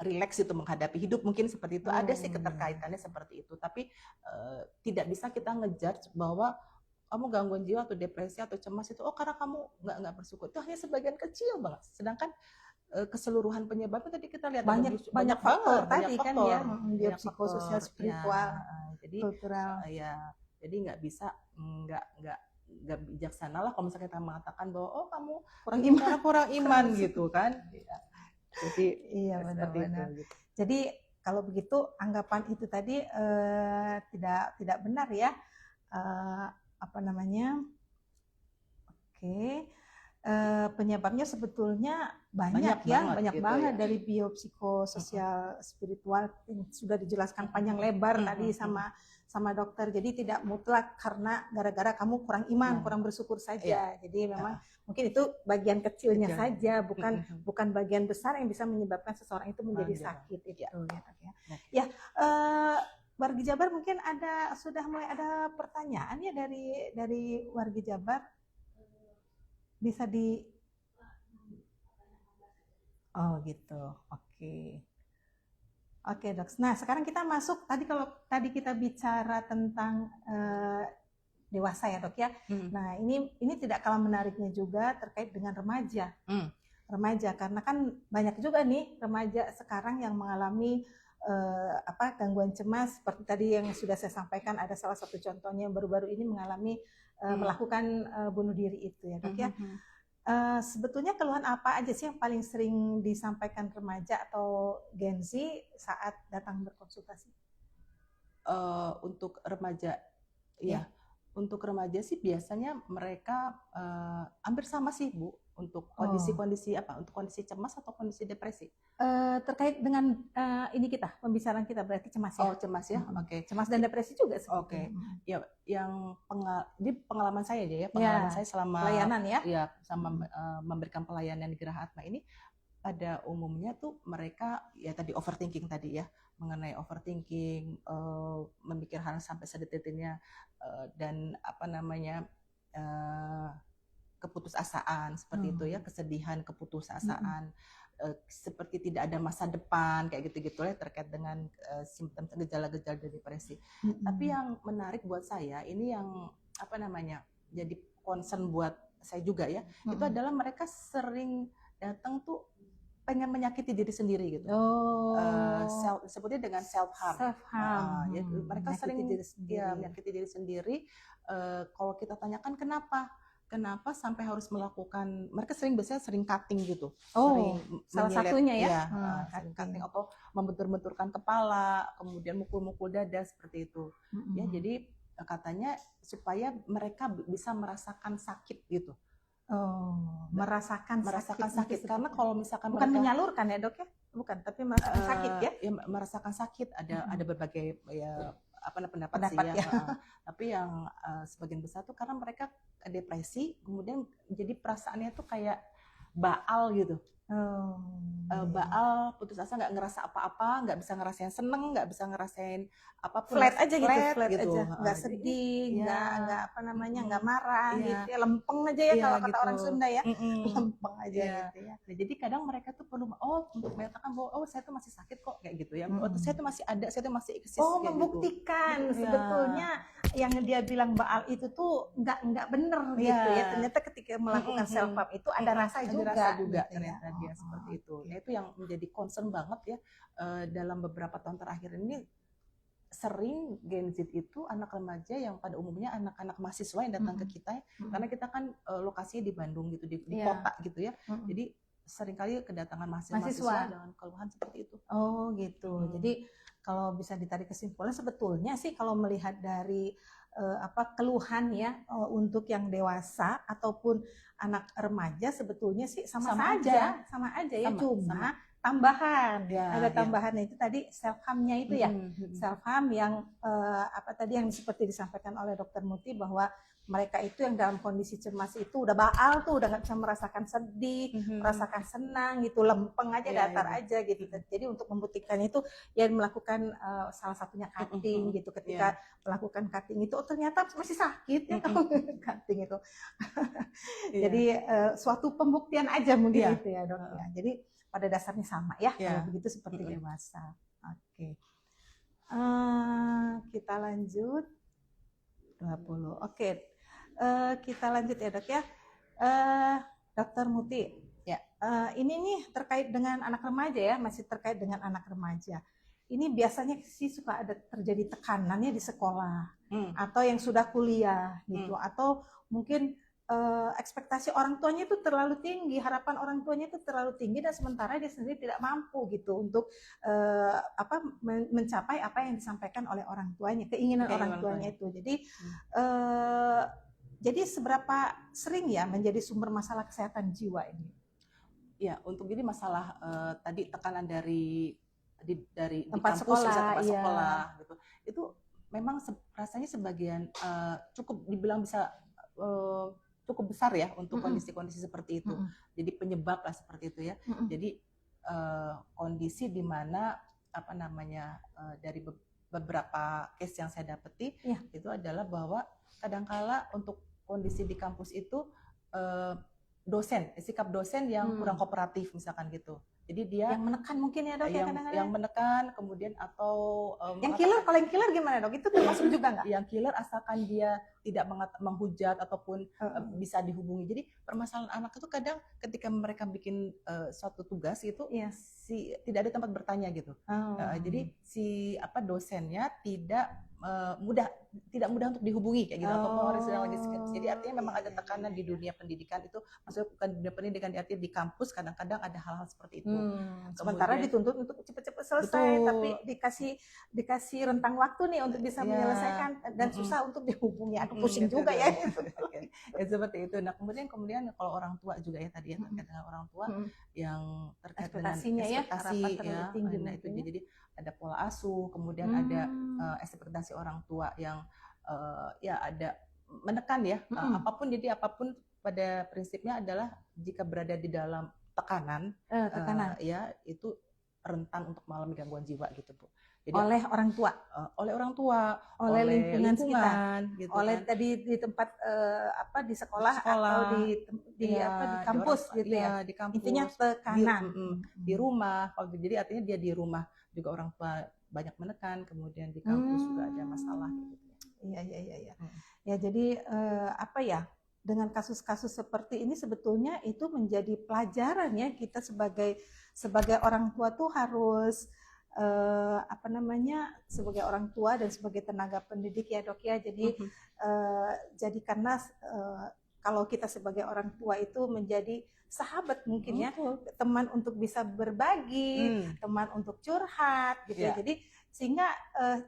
rileks itu menghadapi hidup, mungkin seperti itu. Ada sih keterkaitannya seperti itu. Tapi tidak bisa kita ngejudge bahwa kamu gangguan jiwa atau depresi atau cemas itu karena kamu nggak bersyukur. Itu hanya sebagian kecil banget. Sedangkan keseluruhan penyebabnya tadi kita lihat banyak faktor tadi kan ya, biopsikososial, spiritual, jadi kultural. Jadi nggak bisa nggak bijaksana lah kalau misalnya kita mengatakan bahwa kamu kurang iman gitu kan. Jadi benar-benar. Gitu. Jadi kalau begitu anggapan itu tadi tidak benar ya. Oke. Penyebabnya sebetulnya banyak gitu banget ya. dari biopsikososial, spiritual yang sudah dijelaskan panjang lebar tadi sama dokter. Jadi tidak mutlak karena gara-gara kamu kurang iman, kurang bersyukur saja. Jadi memang mungkin itu bagian kecilnya saja, bukan bagian besar yang bisa menyebabkan seseorang itu menjadi sakit itu ya. Wargi Jabar mungkin sudah mulai ada pertanyaan ya dari Wargi Jabar. Bisa oh gitu, oke dok. Nah sekarang kita masuk kalau tadi kita bicara tentang dewasa ya dok ya. Nah ini tidak kalah menariknya juga terkait dengan remaja. Remaja karena kan banyak juga nih remaja sekarang yang mengalami gangguan cemas seperti tadi yang sudah saya sampaikan. Ada salah satu contohnya yang baru-baru ini mengalami melakukan bunuh diri itu ya dok ya. Sebetulnya keluhan apa aja sih yang paling sering disampaikan remaja atau Gen Z saat datang berkonsultasi? Untuk remaja, ya. Untuk remaja sih biasanya mereka hampir sama sih Bu. Untuk kondisi-kondisi Untuk kondisi cemas atau kondisi depresi? Terkait dengan pembicaraan kita berarti cemas ya? Oh cemas ya, oke. Cemas dan depresi juga. Oke. Ya, yang pengalaman saya aja ya, pengalaman saya selama pelayanan ya, sama memberikan pelayanan di Geraha Atma ini, pada umumnya tuh mereka ya tadi overthinking tadi ya, mengenai overthinking, memikir hal sampai sedetailnya, dan keputusasaan seperti itu ya, kesedihan, keputusasaan, seperti tidak ada masa depan kayak gitu-gitu ya, terkait dengan simptom gejala-gejala dari depresi. Tapi yang menarik buat saya ini yang jadi concern buat saya juga ya, itu adalah mereka sering datang tuh pengen menyakiti diri sendiri gitu. Sebutnya dengan self harm. Ya, mereka sering menyakiti diri sendiri. Kalau kita tanyakan kenapa sampai harus melakukan, mereka biasanya sering cutting gitu. Salah satunya ya. Sering cutting atau membentur-benturkan kepala, kemudian mukul-mukul dada seperti itu. Ya, jadi katanya supaya mereka bisa merasakan sakit gitu. Merasakan sakit karena kalau misalkan bukan menyalurkan ya dok ya, bukan, tapi merasakan sakit ya. Merasakan sakit ada berbagai ya pendapat sih ya. Tapi yang sebagian besar tuh karena mereka depresi, kemudian jadi perasaannya tuh kayak baal gitu. Baal, putus asa, nggak ngerasa apa-apa, nggak bisa ngerasain seneng, nggak bisa ngerasain apapun, flat aja gitu, nggak sedih, nggak marah gitu ya, lempeng aja ya kalau kata orang Sunda ya, lempeng aja gitu ya. Nah, jadi kadang mereka tuh perlu untuk menyatakan bahwa saya tuh masih sakit kok kayak gitu ya, saya tuh masih ada, saya tuh masih eksis. Membuktikan sebetulnya yang dia bilang baal itu tuh nggak bener gitu ya, ternyata ketika melakukan self harm itu ada rasa juga gitu ternyata dia seperti itu. Nah, itu yang menjadi concern banget ya, dalam beberapa tahun terakhir ini. Sering Gen Z itu anak remaja yang pada umumnya anak-anak mahasiswa yang datang ke kita, karena kita kan lokasinya di Bandung gitu, di kota gitu ya. Jadi seringkali kedatangan mahasiswa dengan keluhan seperti itu. Oh gitu. Jadi kalau bisa ditarik kesimpulan sebetulnya sih kalau melihat dari keluhan ya untuk yang dewasa ataupun anak remaja sebetulnya sih sama aja ya, cuma tambahan ada tambahan itu tadi self harm-nya itu ya, self harm yang tadi yang seperti disampaikan oleh Dokter Muti bahwa mereka itu yang dalam kondisi cemas itu udah baal tuh, udah nggak bisa merasakan sedih, merasakan senang gitu, lempeng aja, datar aja gitu. Jadi untuk membuktikan itu ya melakukan salah satunya cutting gitu. Ketika melakukan cutting itu ternyata masih sakit ya kalau cutting itu. Jadi suatu pembuktian aja mungkin itu ya dok ya. Jadi pada dasarnya sama ya, kalau begitu seperti dewasa. Oke. Kita lanjut 20. Oke. Kita lanjut ya dok ya. Dokter Muti. Ya. Ini nih terkait dengan anak remaja ya, masih terkait dengan anak remaja. Ini biasanya sih suka ada terjadi tekanannya di sekolah atau yang sudah kuliah gitu, atau mungkin ekspektasi orang tuanya itu terlalu tinggi, harapan orang tuanya itu terlalu tinggi, dan sementara dia sendiri tidak mampu gitu untuk mencapai apa yang disampaikan oleh orang tuanya, keinginan orang tuanya itu. Jadi Jadi seberapa sering ya menjadi sumber masalah kesehatan jiwa ini? Ya, untuk jadi masalah tadi tekanan dari di Tempat kampus, sekolah, tempat iya. sekolah gitu. Itu memang rasanya sebagian cukup dibilang bisa cukup besar ya untuk kondisi-kondisi seperti itu. Jadi penyebab lah seperti itu ya. Jadi kondisi di mana apa namanya dari beberapa case yang saya dapeti itu adalah bahwa kadangkala untuk kondisi di kampus itu sikap dosen yang kurang kooperatif misalkan gitu. Jadi dia yang menekan mungkin ya dok ya kadang-kadang. Yang menekan kemudian atau yang killer, kalau yang killer gimana dok? Itu termasuk juga nggak? Yang killer asalkan dia tidak menghujat ataupun bisa dihubungi. Jadi permasalahan anak itu kadang ketika mereka bikin suatu tugas itu tidak ada tempat bertanya gitu. Jadi si dosennya tidak mudah untuk dihubungi kayak gitu ataupun orang sedang lagi skripsi. Jadi artinya memang ada tekanan di dunia pendidikan itu, maksudnya bukan dunia pendidikan di arti di kampus kadang-kadang ada hal-hal seperti itu. Sementara dituntut untuk cepat-cepat selesai, tapi dikasih rentang waktu nih untuk bisa menyelesaikan dan susah untuk dihubungi. Aku pusing juga ya. Ya seperti itu. Nah kemudian kalau orang tua juga ya tadi ya terkait dengan orang tua yang terkait dengan ekspektasi ya, nah itu jadi ada pola asuh, kemudian ada ekspektasi orang tua yang ya ada menekan ya apapun. Jadi apapun pada prinsipnya adalah jika berada di dalam tekanan ya itu rentan untuk mengalami gangguan jiwa gitu Bu. Jadi, oleh orang tua, oleh lingkungan sekitar, gitu oleh kan. Tadi di tempat di sekolah atau di kampus gitu ya. Di kampus. Intinya tekanan di rumah. Jadi artinya dia di rumah juga orang tua banyak menekan, kemudian di kampus juga ada masalah gitu. Iya. Ya jadi dengan kasus-kasus seperti ini sebetulnya itu menjadi pelajaran ya, kita sebagai orang tua tuh harus sebagai orang tua dan sebagai tenaga pendidik ya dok ya. Jadi jadi karena kalau kita sebagai orang tua itu menjadi sahabat mungkin ya, teman untuk bisa berbagi, teman untuk curhat gitu ya. Jadi sehingga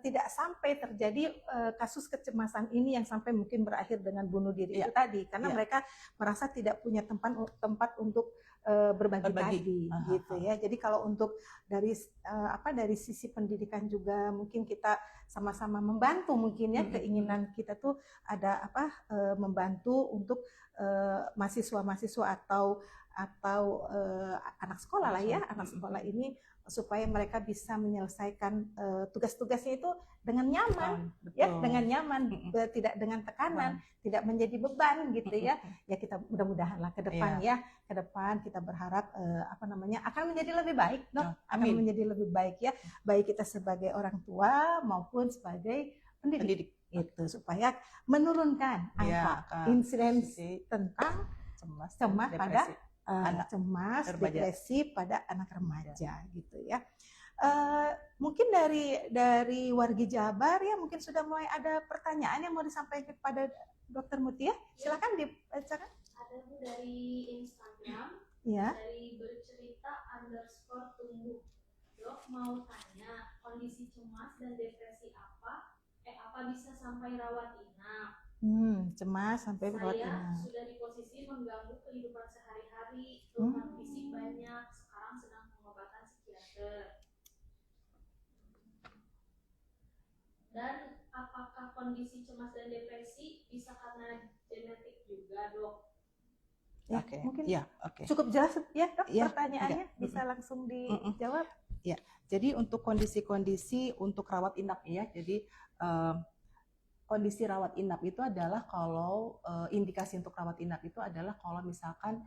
tidak sampai terjadi kasus kecemasan ini yang sampai mungkin berakhir dengan bunuh diri itu tadi, karena mereka merasa tidak punya tempat untuk berbagi tadi gitu ya. Jadi kalau untuk dari sisi pendidikan juga mungkin kita sama-sama membantu mungkin ya, keinginan kita tuh ada membantu untuk mahasiswa-mahasiswa atau anak sekolah lah ya, anak sekolah ini supaya mereka bisa menyelesaikan tugas-tugasnya itu dengan nyaman, ya, dengan nyaman, tidak dengan tekanan, tidak menjadi beban gitu ya. Ya kita mudah-mudahan lah ke depan ke depan kita berharap akan menjadi lebih baik, akan menjadi lebih baik ya, baik kita sebagai orang tua maupun sebagai pendidik. Itu supaya menurunkan angka insidensi tentang cemas pada cemas, depresi pada anak remaja gitu ya. Mungkin dari wargi Jabar ya, mungkin sudah mulai ada pertanyaan yang mau disampaikan kepada Dr. Mutia. Silakan dibacakan. Ada dari Instagram, dari bercerita_tumbuh. Dok mau tanya, kondisi cemas dan depresi apa bisa sampai rawat inap? Cemas sampai rawat inap. Saya sudah di posisi mengganggu kehidupan sehari-hari, keluhan fisik banyak, sekarang sedang pengobatan psikiater. Dan apakah kondisi cemas dan depresi bisa karena genetik juga, Dok? Ya, mungkin cukup jelas ya dok pertanyaannya, bisa langsung dijawab. Ya, jadi untuk kondisi-kondisi untuk rawat inap ya, jadi kondisi rawat inap itu adalah kalau indikasi untuk rawat inap itu adalah kalau misalkan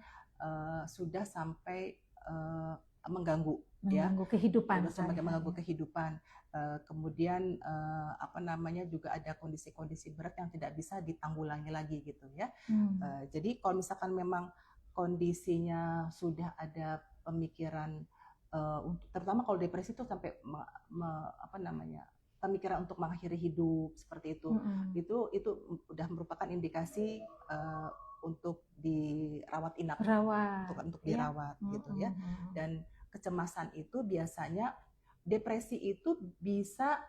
sudah sampai mengganggu kehidupan, mengganggu kehidupan. Kemudian juga ada kondisi-kondisi berat yang tidak bisa ditanggulangi lagi gitu ya. Jadi kalau misalkan memang kondisinya sudah ada pemikiran terutama kalau depresi itu sampai pemikiran untuk mengakhiri hidup seperti itu, itu udah merupakan indikasi untuk dirawat inap, untuk dirawat gitu ya. Dan kecemasan itu biasanya depresi itu bisa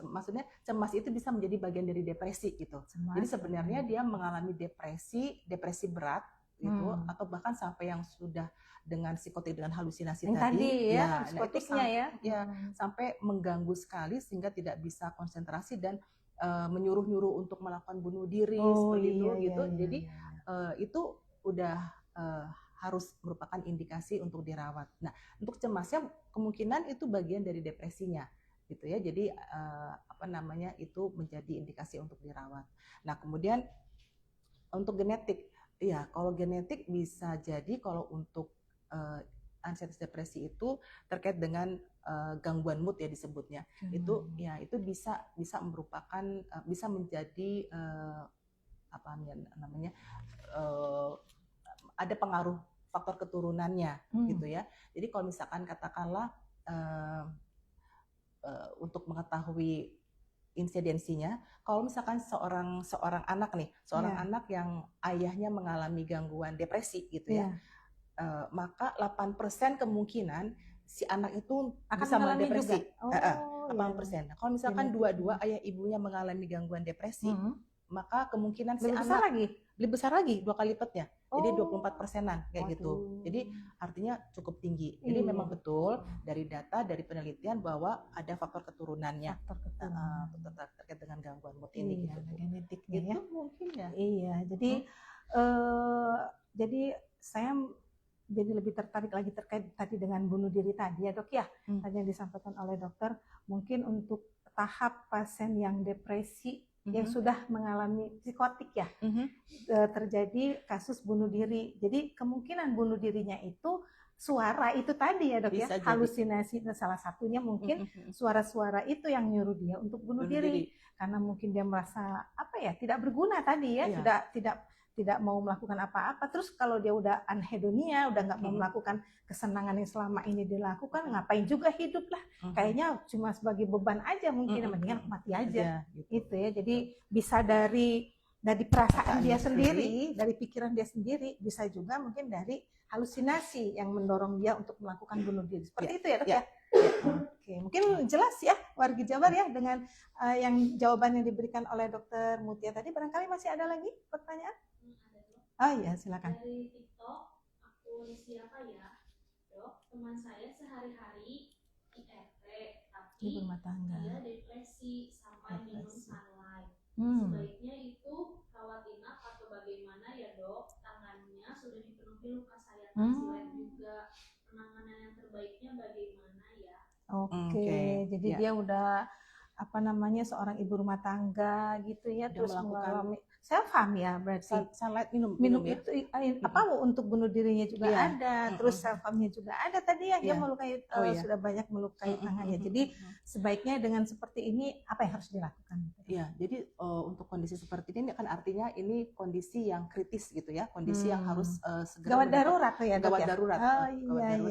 maksudnya cemas itu bisa menjadi bagian dari depresi gitu. Cemas. Jadi sebenarnya dia mengalami depresi berat gitu, atau bahkan sampai yang sudah dengan psikotik, dengan halusinasi yang tadi ya, psikotiknya sampai mengganggu sekali sehingga tidak bisa konsentrasi dan menyuruh-nyuruh untuk melakukan bunuh diri seperti itu gitu. Jadi itu udah harus merupakan indikasi untuk dirawat. Nah, untuk cemasnya kemungkinan itu bagian dari depresinya gitu ya. Jadi itu menjadi indikasi untuk dirawat. Nah, kemudian untuk genetik, ya kalau genetik bisa jadi kalau untuk ansietas depresi itu terkait dengan gangguan mood ya disebutnya. Itu bisa merupakan bisa menjadi ada pengaruh faktor keturunannya gitu ya. Jadi kalau misalkan katakanlah untuk mengetahui insidensinya, kalau misalkan seorang anak nih, anak yang ayahnya mengalami gangguan depresi gitu ya, maka 8% kemungkinan si anak itu akan bisa mengalami depresi. 8%. Kalau misalkan dua-dua ayah ibunya mengalami gangguan depresi, maka kemungkinan si anak lebih besar lagi 2 kali lipatnya. Jadi 24%-an kayak gitu. Jadi artinya cukup tinggi. Jadi memang betul dari data dari penelitian bahwa ada faktor keturunannya terkait dengan gangguan mood ini gitu. Genetiknya itu mungkin ya. Iya, jadi saya jadi lebih tertarik lagi terkait tadi dengan bunuh diri tadi ya dok ya. Tadi yang disampaikan oleh dokter, mungkin untuk tahap pasien yang depresi yang sudah mengalami psikotik ya, terjadi kasus bunuh diri. Jadi kemungkinan bunuh dirinya itu suara itu tadi ya dok ya, halusinasi, salah satunya mungkin suara-suara itu yang nyuruh dia untuk bunuh diri. Karena mungkin dia merasa tidak berguna tadi ya, tidak mau melakukan apa-apa. Terus kalau dia udah anhedonia, udah nggak mau melakukan kesenangan yang selama ini dilakukan, ngapain juga hidup lah. Kayaknya cuma sebagai beban aja mungkin, mendingan mati aja. Gitu ya. Jadi bisa dari perasaan dia sendiri, dari pikiran dia sendiri, bisa juga mungkin dari halusinasi yang mendorong dia untuk melakukan bunuh diri. Seperti itu ya dok ya? Oke, mungkin jelas ya wargi Jabar ya dengan yang jawaban yang diberikan oleh Dokter Mutia tadi. Barangkali masih ada lagi pertanyaan? Oh iya, silakan. Dari TikTok, akun siapa ya, dok? Teman saya sehari-hari IRT, tapi rumah tangga. dia depresi sampai minum sunlight. Sebaiknya itu rawat inap atau bagaimana ya dok? Tangannya sudah dipenuhi luka sayatan silet juga. Penanganan yang terbaiknya bagaimana ya? Oke. Jadi dia udah seorang ibu rumah tangga gitu ya, terus mengalami self-harm ya, berarti sunlight minum ya? Itu untuk bunuh dirinya juga ada, terus self-harmnya juga ada tadi ya, dia melukai sudah banyak melukai tangannya. Jadi sebaiknya dengan seperti ini apa yang harus dilakukan? Iya, jadi untuk kondisi seperti ini kan artinya ini kondisi yang kritis gitu ya, kondisi yang harus segera gawat darurat ya, gawat darurat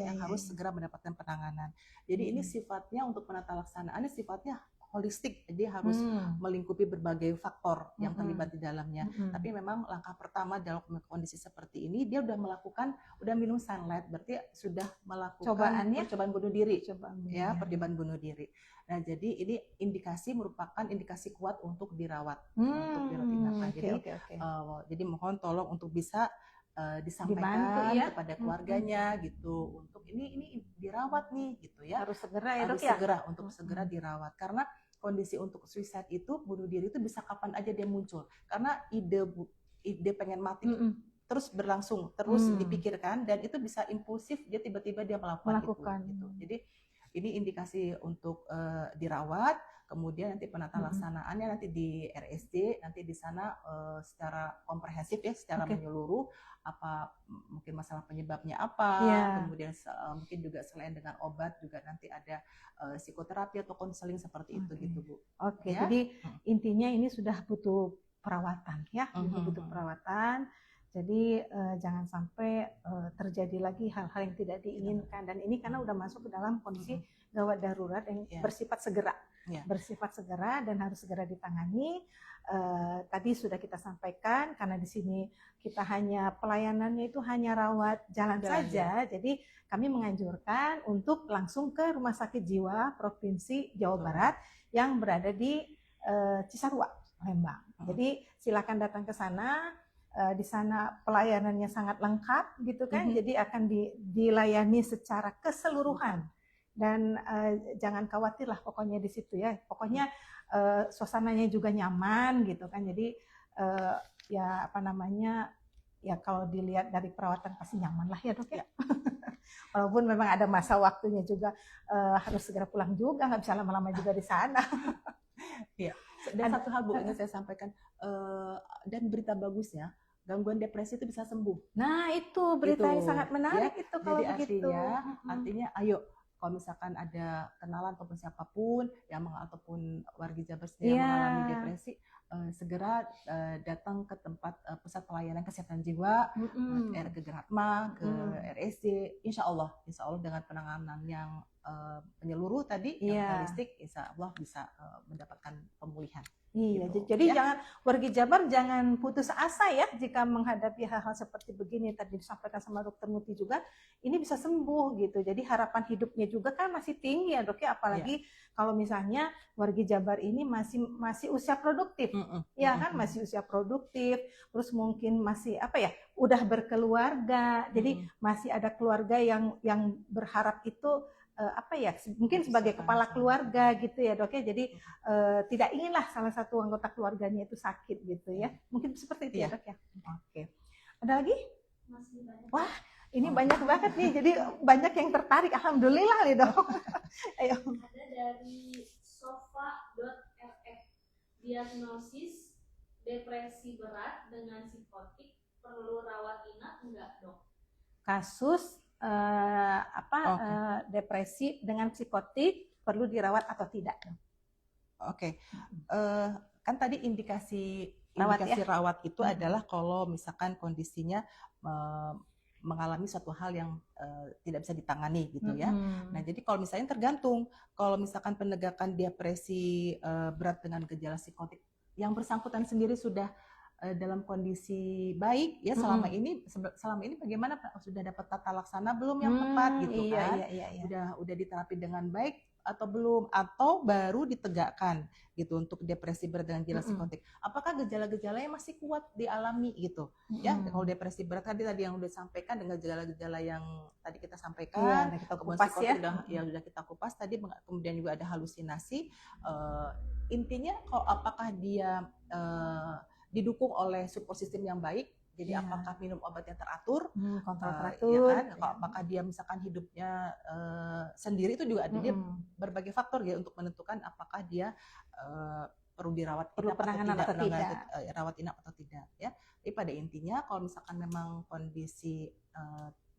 yang harus segera mendapatkan penanganan. Jadi ini sifatnya untuk penata laksanaannya sifatnya holistik, jadi harus melingkupi berbagai faktor yang terlibat di dalamnya. Tapi memang langkah pertama dalam kondisi seperti ini, dia udah minum sunlight, berarti sudah melakukan percobaan bunuh diri, percobaan bunuh diri. Nah, jadi ini merupakan indikasi kuat untuk dirawat, untuk dirawat inap. Jadi mohon tolong untuk bisa disampaikan kepada keluarganya gitu, untuk ini dirawat nih gitu ya. Harus segera ya dok ya. Segera dirawat, karena kondisi untuk suicide itu, bunuh diri itu bisa kapan aja dia muncul, karena ide pengen mati terus berlangsung, terus dipikirkan, dan itu bisa impulsif, dia tiba-tiba dia melakukan. Itu. Jadi ini indikasi untuk dirawat, kemudian nanti penata laksanaannya nanti di RSJ, nanti di sana secara komprehensif ya, secara menyeluruh, mungkin masalah penyebabnya apa, kemudian mungkin juga selain dengan obat juga nanti ada psikoterapi atau konseling seperti itu gitu Bu. Jadi intinya ini sudah butuh perawatan ya, butuh perawatan. Jadi jangan sampai terjadi lagi hal-hal yang tidak diinginkan, dan ini karena udah masuk ke dalam kondisi gawat darurat yang bersifat segera, bersifat segera dan harus segera ditangani. Tadi sudah kita sampaikan, karena di sini kita hanya pelayanannya itu hanya rawat jalan saja, jadi kami menganjurkan untuk langsung ke Rumah Sakit Jiwa Provinsi Jawa Barat yang berada di Cisarua, Lembang. Jadi silakan datang ke sana. Di sana pelayanannya sangat lengkap gitu kan, jadi akan dilayani secara keseluruhan, dan jangan khawatir lah pokoknya di situ ya, pokoknya suasananya juga nyaman gitu kan, jadi ya apa namanya ya, kalau dilihat dari perawatan pasti nyaman lah ya dok ya. Walaupun memang ada masa waktunya juga, harus segera pulang juga, nggak bisa lama-lama juga di sana. Iya. Dan satu hal Bu ingin saya sampaikan, dan berita bagusnya, gangguan depresi itu bisa sembuh. Nah itu berita yang sangat menarik ya. itu kalau jadi begitu. Artinya ayo, kalau misalkan ada kenalan ataupun siapapun yang ataupun warga Jabar yang mengalami depresi, segera datang ke tempat pusat pelayanan kesehatan jiwa, ke Geratma, ke RSJ, insya Allah dengan penanganan yang menyeluruh tadi, yang holistik, insya Allah bisa mendapatkan pemulihan. Iya, gitu. Jadi jangan, warga Jabar jangan putus asa ya jika menghadapi hal-hal seperti begini. Tadi disampaikan sama Dokter Muti juga, ini bisa sembuh gitu. Jadi harapan hidupnya juga kan masih tinggi ya dok ya, apalagi kalau misalnya warga Jabar ini masih usia produktif, ya kan, masih usia produktif, terus mungkin masih apa ya, udah berkeluarga, jadi masih ada keluarga yang berharap itu apa ya, mungkin sebagai kepala keluarga gitu ya dok ya, jadi tidak inginlah salah satu anggota keluarganya itu sakit gitu ya, mungkin seperti itu ya dok ya. Oke, ada lagi? Wah ini banyak banget nih, jadi banyak yang tertarik, alhamdulillah nih dok. Ayo. Ada dari sofa.rf, diagnosis depresi berat dengan psikotik, perlu rawat inap enggak dok? Kasus depresi dengan psikotik perlu dirawat atau tidak? Oke. Kan tadi indikasi rawat itu adalah kalau misalkan kondisinya mengalami suatu hal yang tidak bisa ditangani gitu ya. Nah, jadi kalau misalnya tergantung, kalau misalkan penegakan depresi berat dengan gejala psikotik yang bersangkutan sendiri sudah dalam kondisi baik ya, selama ini bagaimana, sudah dapat tata laksana belum yang tepat gitu kan? Udah diterapi dengan baik atau belum, atau baru ditegakkan gitu untuk depresi berat dengan gejala psikotik. Apakah gejala-gejalanya masih kuat dialami gitu? Ya, kalau depresi berat tadi yang udah sampaikan dengan gejala-gejala yang tadi kita sampaikan, kita kupas ya. Sudah kita kupas tadi, kemudian juga ada halusinasi. Intinya kalau apakah dia didukung oleh support system yang baik, jadi apakah minum obat yang teratur, kontrol teratur, ya kan? Apakah dia misalkan hidupnya sendiri, itu juga ada dia berbagai faktor ya untuk menentukan apakah dia perlu dirawat, rawat inap atau tidak ya. Tapi pada intinya kalau misalkan memang kondisi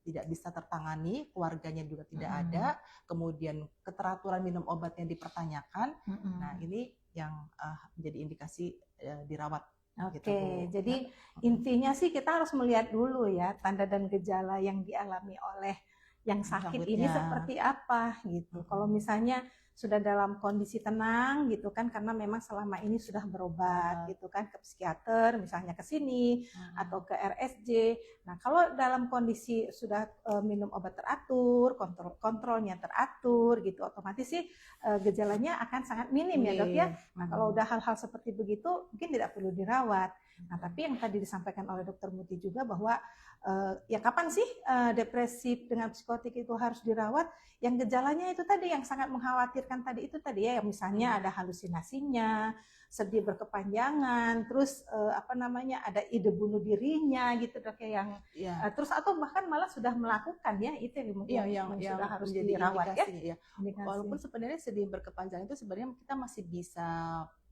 tidak bisa tertangani, keluarganya juga tidak ada, kemudian keteraturan minum obatnya dipertanyakan, nah ini yang menjadi indikasi dirawat. Oke, jadi intinya sih kita harus melihat dulu ya tanda dan gejala yang dialami oleh yang sakit ini seperti apa gitu. Kalau misalnya sudah dalam kondisi tenang gitu kan, karena memang selama ini sudah berobat gitu kan ke psikiater misalnya, ke sini atau ke RSJ. Nah kalau dalam kondisi sudah minum obat teratur, kontrolnya teratur gitu, otomatis sih gejalanya akan sangat minim ya dok ya. Nah kalau udah hal-hal seperti begitu mungkin tidak perlu dirawat. Nah tapi yang tadi disampaikan oleh Dokter Muti juga bahwa ya kapan sih depresi dengan psikotik itu harus dirawat? Yang gejalanya itu tadi yang sangat mengkhawatirkan tadi itu tadi ya, yang misalnya ada halusinasinya, sedih berkepanjangan, terus ada ide bunuh dirinya gitu dok ya, yang terus atau bahkan malah sudah melakukan ya, itu yang mungkin yang sudah harus dirawat ya. Walaupun sebenarnya sedih berkepanjangan itu sebenarnya kita masih bisa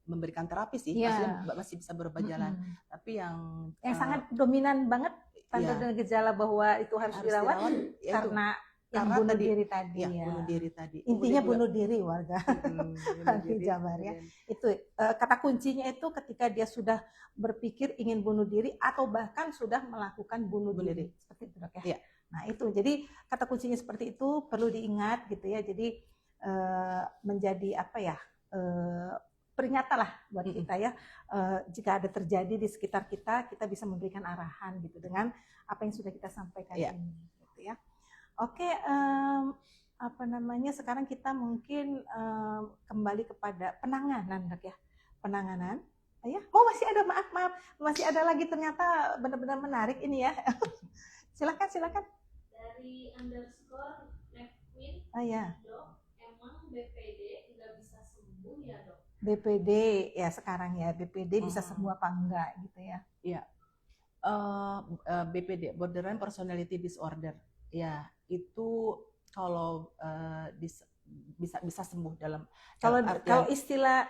memberikan terapi sih, maksudnya masih bisa berubah jalan. Tapi yang sangat dominan banget tanda dan gejala bahwa itu harus dirawat karena yang karena bunuh tadi diri tadi ya, ya. bunuh diri tadi. Intinya Kemudian juga bunuh diri warga bunuh diri, Jabar ya. kemudian Itu kata kuncinya itu ketika dia sudah berpikir ingin bunuh diri atau bahkan sudah melakukan bunuh bunuh diri. diri. Seperti itu Dok ya. Iya. Nah itu jadi kata kuncinya seperti itu perlu diingat gitu ya. Jadi menjadi apa ya, peringatan lah buat kita ya, jika ada terjadi di sekitar kita, kita bisa memberikan arahan gitu dengan apa yang sudah kita sampaikan Iya. ini gitu ya. Oke, apa namanya, sekarang kita mungkin kembali kepada penanganan Dok ya, penanganan ya. Oh masih ada, maaf masih ada lagi, ternyata benar-benar menarik ini ya. silakan Dari underscore Nevin, ya. Dok, emang BPD nggak bisa sembuh ya Dok? BPD ya sekarang ya, BPD bisa sembuh apa enggak gitu ya. Iya. BPD, Borderline Personality Disorder, ya itu kalau bisa sembuh dalam kalau istilah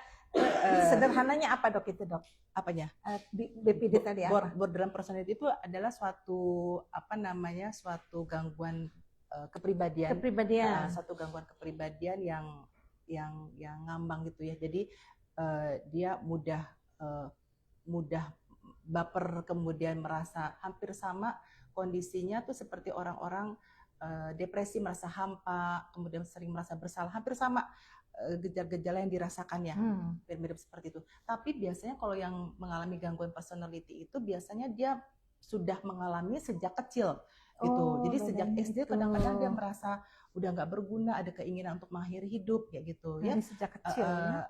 sederhananya apa Dok itu Dok? Apanya? BPD tadi apa? Borderline Personality itu adalah suatu suatu gangguan kepribadian. Suatu gangguan kepribadian yang ngambang gitu ya. Jadi dia mudah baper, kemudian merasa hampir sama kondisinya tuh seperti orang-orang depresi, merasa hampa, kemudian sering merasa bersalah, hampir sama gejala-gejala yang dirasakannya, mirip seperti itu. Tapi biasanya kalau yang mengalami gangguan personality itu biasanya dia sudah mengalami sejak kecil gitu. Jadi sejak SD kadang-kadang dia merasa udah nggak berguna, ada keinginan untuk mengakhiri hidup kayak gitu ya. Sejak kecil ya.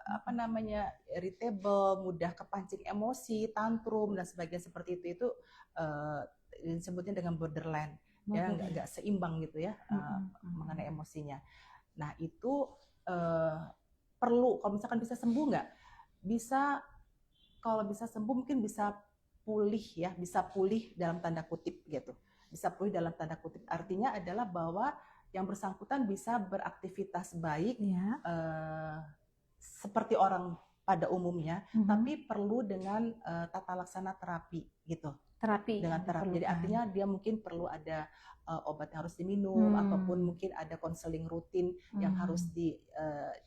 Irritable, mudah kepancing emosi, tantrum dan sebagainya seperti itu disebutnya dengan borderline. Ya, nggak seimbang gitu ya mengenai emosinya. Nah itu perlu, kalau misalkan bisa sembuh nggak? Bisa, kalau bisa sembuh mungkin bisa pulih ya, bisa pulih dalam tanda kutip gitu. Bisa pulih dalam tanda kutip, artinya adalah bahwa yang bersangkutan bisa beraktivitas baik seperti orang pada umumnya, tapi perlu dengan tata laksana terapi gitu. Dengan terapi. Jadi artinya dia mungkin perlu ada obat yang harus diminum, ataupun mungkin ada konseling rutin yang harus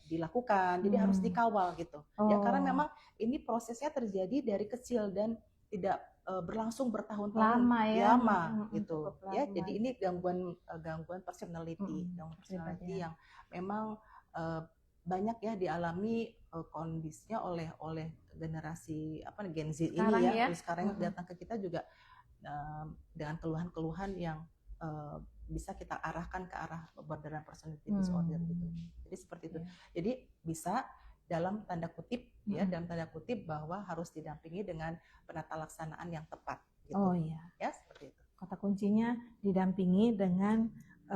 dilakukan. Jadi harus dikawal gitu. Ya karena memang ini prosesnya terjadi dari kecil dan tidak berlangsung bertahun-tahun, lama gitu ya. Jadi ini gangguan personality, yang memang banyak ya dialami kondisinya oleh generasi Gen Z sekarang ini ya. Terus sekarang datang ke kita juga dengan keluhan-keluhan yang bisa kita arahkan ke arah borderline personality disorder gitu. Jadi seperti itu. Jadi bisa dalam tanda kutip ya, dalam tanda kutip bahwa harus didampingi dengan penata laksanaan yang tepat gitu. Oh iya. Ya, seperti itu. Kata kuncinya didampingi dengan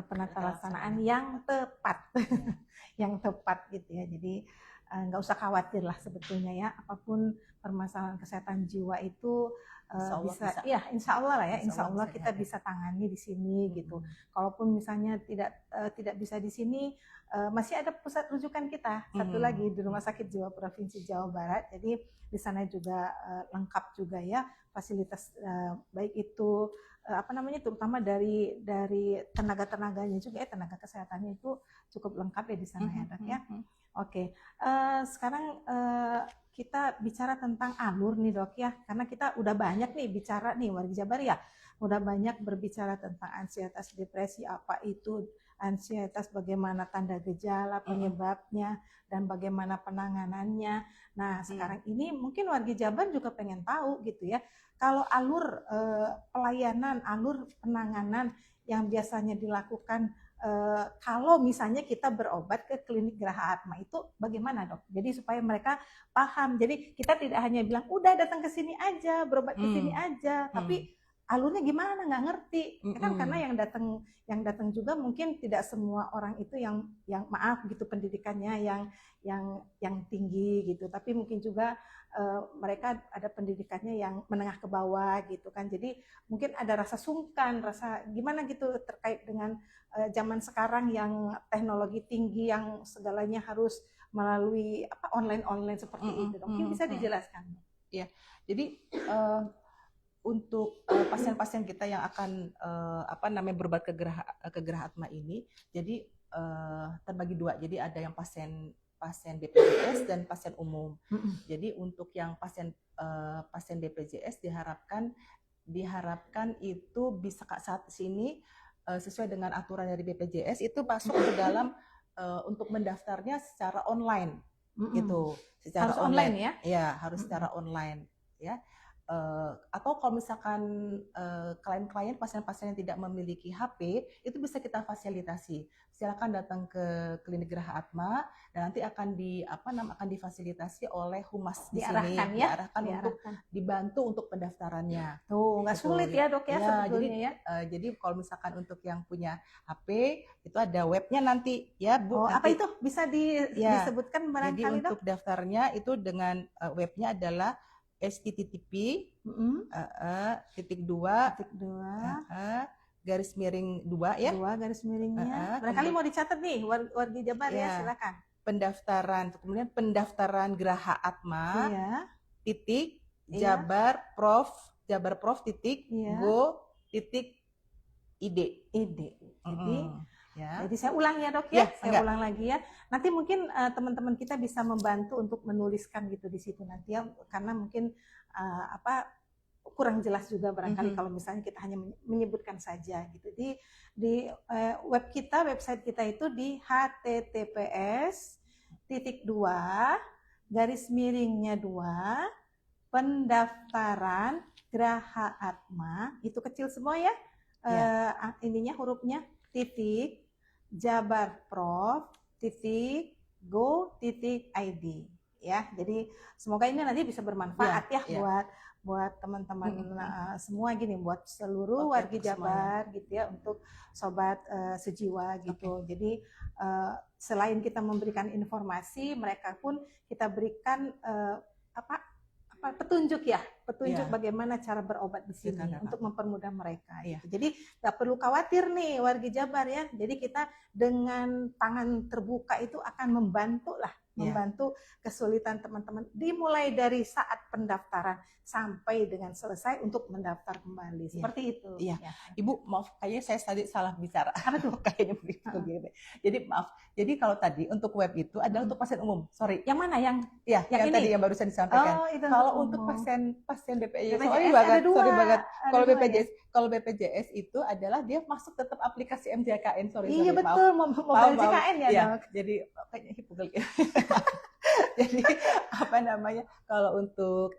penata laksanaan yang tepat. Yang tepat gitu ya. Jadi nggak usah khawatir lah sebetulnya ya, apapun permasalahan kesehatan jiwa itu bisa ya, insya Allah lah ya, insya Allah kita bisa tangani di sini gitu. Kalaupun misalnya tidak bisa di sini, masih ada pusat rujukan kita satu lagi di Rumah Sakit Jiwa Provinsi Jawa Barat. Jadi di sana juga lengkap juga ya fasilitas, baik itu terutama dari tenaga-tenaganya juga ya, tenaga kesehatannya itu cukup lengkap ya di sana ya Dok ya. Oke, sekarang kita bicara tentang alur nih Dok ya, karena kita udah banyak nih bicara nih warga Jabar ya, udah banyak berbicara tentang ansietas, depresi, apa itu ansietas, bagaimana tanda gejala, penyebabnya, dan bagaimana penanganannya. Nah sekarang ini mungkin warga Jabar juga pengen tahu gitu ya, kalau alur pelayanan, alur penanganan yang biasanya dilakukan kalau misalnya kita berobat ke klinik Geraha Atma itu bagaimana Dok? Jadi supaya mereka paham. Jadi kita tidak hanya bilang udah datang ke sini aja, berobat ke sini aja, tapi alurnya gimana nggak ngerti. Kan karena yang datang juga mungkin tidak semua orang itu yang maaf gitu pendidikannya yang tinggi gitu, tapi mungkin juga mereka ada pendidikannya yang menengah ke bawah gitu kan. Jadi mungkin ada rasa sungkan, rasa gimana gitu terkait dengan zaman sekarang yang teknologi tinggi, yang segalanya harus melalui online seperti itu. Mungkin bisa dijelaskan. Ya, jadi untuk pasien-pasien kita yang akan berobat ke Geraha Atma ini, jadi terbagi dua. Jadi ada yang pasien BPJS dan pasien umum. Jadi untuk yang pasien BPJS diharapkan itu bisa saat sini sesuai dengan aturan dari BPJS itu masuk ke dalam untuk mendaftarnya secara online gitu. Secara harus online ya? Ya, harus secara online ya. Atau kalau misalkan klien-klien pasien-pasien yang tidak memiliki HP itu bisa kita fasilitasi. Silakan datang ke klinik Geraha Atma dan nanti akan difasilitasi oleh humas di sini, diarahkan untuk dibantu untuk pendaftarannya. Tuh nggak sulit ya dok ya sebetulnya ya. Jadi kalau misalkan untuk yang punya HP itu ada webnya nanti ya Bu. Apa itu bisa disebutkan barangkali jadi dok? Untuk daftarnya itu dengan webnya adalah http garis miring 2 ya. 2 garis miringnya. Barangkali mau dicatat nih wargi Jabar ya, silakan. Pendaftaran Geraha Atma titik Jabar Prof titik go titik id. Jadi saya ulang ya dok ya, saya ulang lagi ya. Nanti mungkin teman-teman kita bisa membantu untuk menuliskan gitu di situ nanti ya, karena mungkin kurang jelas juga barangkali kalau misalnya kita hanya menyebutkan saja gitu. Di website kita itu di https://2 pendaftaran Geraha Atma, itu kecil semua ya, ininya hurufnya titik jabarprof.go.id ya. Jadi semoga ini nanti bisa bermanfaat buat teman-teman semua gini, buat seluruh wargi Jabar gitu ya, untuk sobat sejiwa gitu. Jadi selain kita memberikan informasi, mereka pun kita berikan petunjuk bagaimana cara berobat di sini untuk mempermudah mereka. Jadi nggak perlu khawatir nih wargi Jabar ya. Jadi kita dengan tangan terbuka itu akan membantu kesulitan teman-teman, dimulai dari saat pendaftaran sampai dengan selesai untuk mendaftar kembali. Seperti itu. Iya. Ibu maaf, kayaknya saya tadi salah bicara. Apa tuh? Kayaknya begitu. Jadi maaf. Jadi kalau tadi untuk web itu adalah untuk pasien umum. Sorry. Yang mana? Yang ini? Tadi yang barusan disampaikan. Kalau untuk pasien BPJS, sorry banget. Kalau BPJS itu adalah dia masuk tetap aplikasi MJKN. Iya betul, mobile JKN ya dok. Jadi kayaknya hipogel. Jadi kalau untuk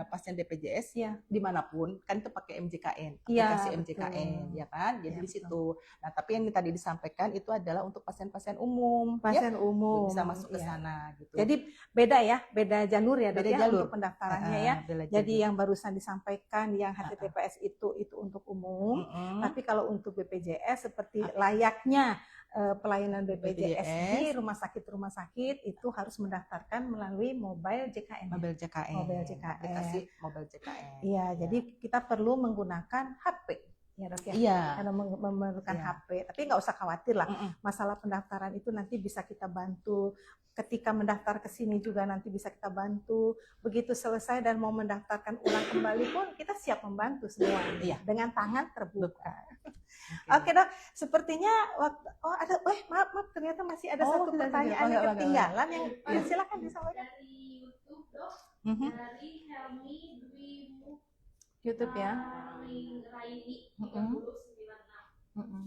pasien BPJS dimanapun kan itu pakai MJKN, aplikasi MJKN ya kan. Jadi di situ. Nah tapi yang tadi disampaikan itu adalah untuk pasien-pasien umum. Bisa masuk ke sana gitu. Jadi beda jalur ya dok ya untuk pendaftarannya ya. Jadi yang barusan disampaikan yang HTTPS itu untuk umum. Tapi kalau untuk BPJS seperti layaknya pelayanan BPJS di rumah sakit itu harus mendaftarkan melalui mobile JKN. Aplikasi mobile JKN. Iya, jadi kita perlu menggunakan HP. Ya dok ya. Iya. Karena memerlukan HP. Tapi nggak usah khawatir lah. Masalah pendaftaran itu nanti bisa kita bantu. Ketika mendaftar ke sini juga nanti bisa kita bantu. Begitu selesai dan mau mendaftarkan ulang kembali pun kita siap membantu semua. Dengan tangan terbuka. Oke dok, sepertinya maaf ternyata masih ada satu pertanyaan yang ketinggalan yang silakan disampaikan. Dari YouTube dok, dari Helmi Dwi YouTube ya. Raini 3096.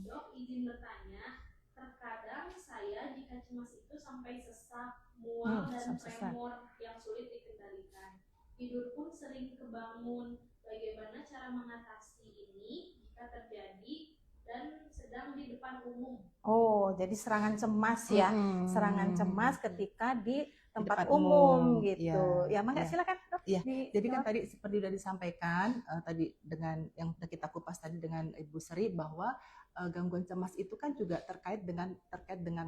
Dok, izin bertanya, terkadang saya jika cemas itu sampai sesak, mual dan tremor yang sulit dikendalikan. Tidur pun sering kebangun. Bagaimana cara mengatasi ini jika terjadi dan sedang di depan umum? Oh, jadi serangan cemas ya. Serangan cemas ketika di tempat umum gitu. Ya, Mangga silakan dok. Jadi kan tadi seperti sudah disampaikan tadi dengan yang kita kupas tadi dengan Ibu Sri bahwa gangguan cemas itu kan juga terkait dengan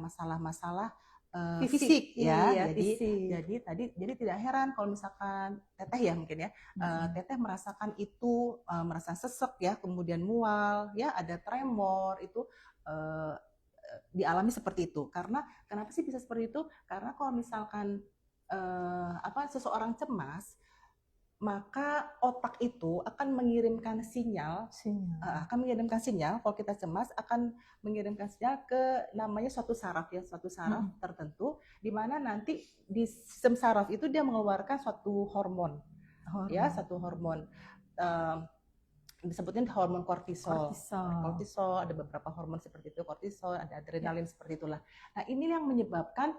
masalah-masalah fisik ya. Jadi tidak heran kalau misalkan Teteh ya mungkin ya, Teteh merasakan itu, merasa sesek ya, kemudian mual ya, ada tremor itu dialami seperti itu. Karena kenapa sih bisa seperti itu? Karena kalau misalkan seseorang cemas maka otak itu akan mengirimkan sinyal. Kalau kita cemas akan mengirimkan sinyal ke namanya suatu saraf tertentu, di mana nanti di sistem saraf itu dia mengeluarkan suatu hormon. Ya, satu hormon. Disebutnya hormon kortisol. Kortisol, ada beberapa hormon seperti itu, kortisol, ada adrenalin seperti itulah. Nah, ini yang menyebabkan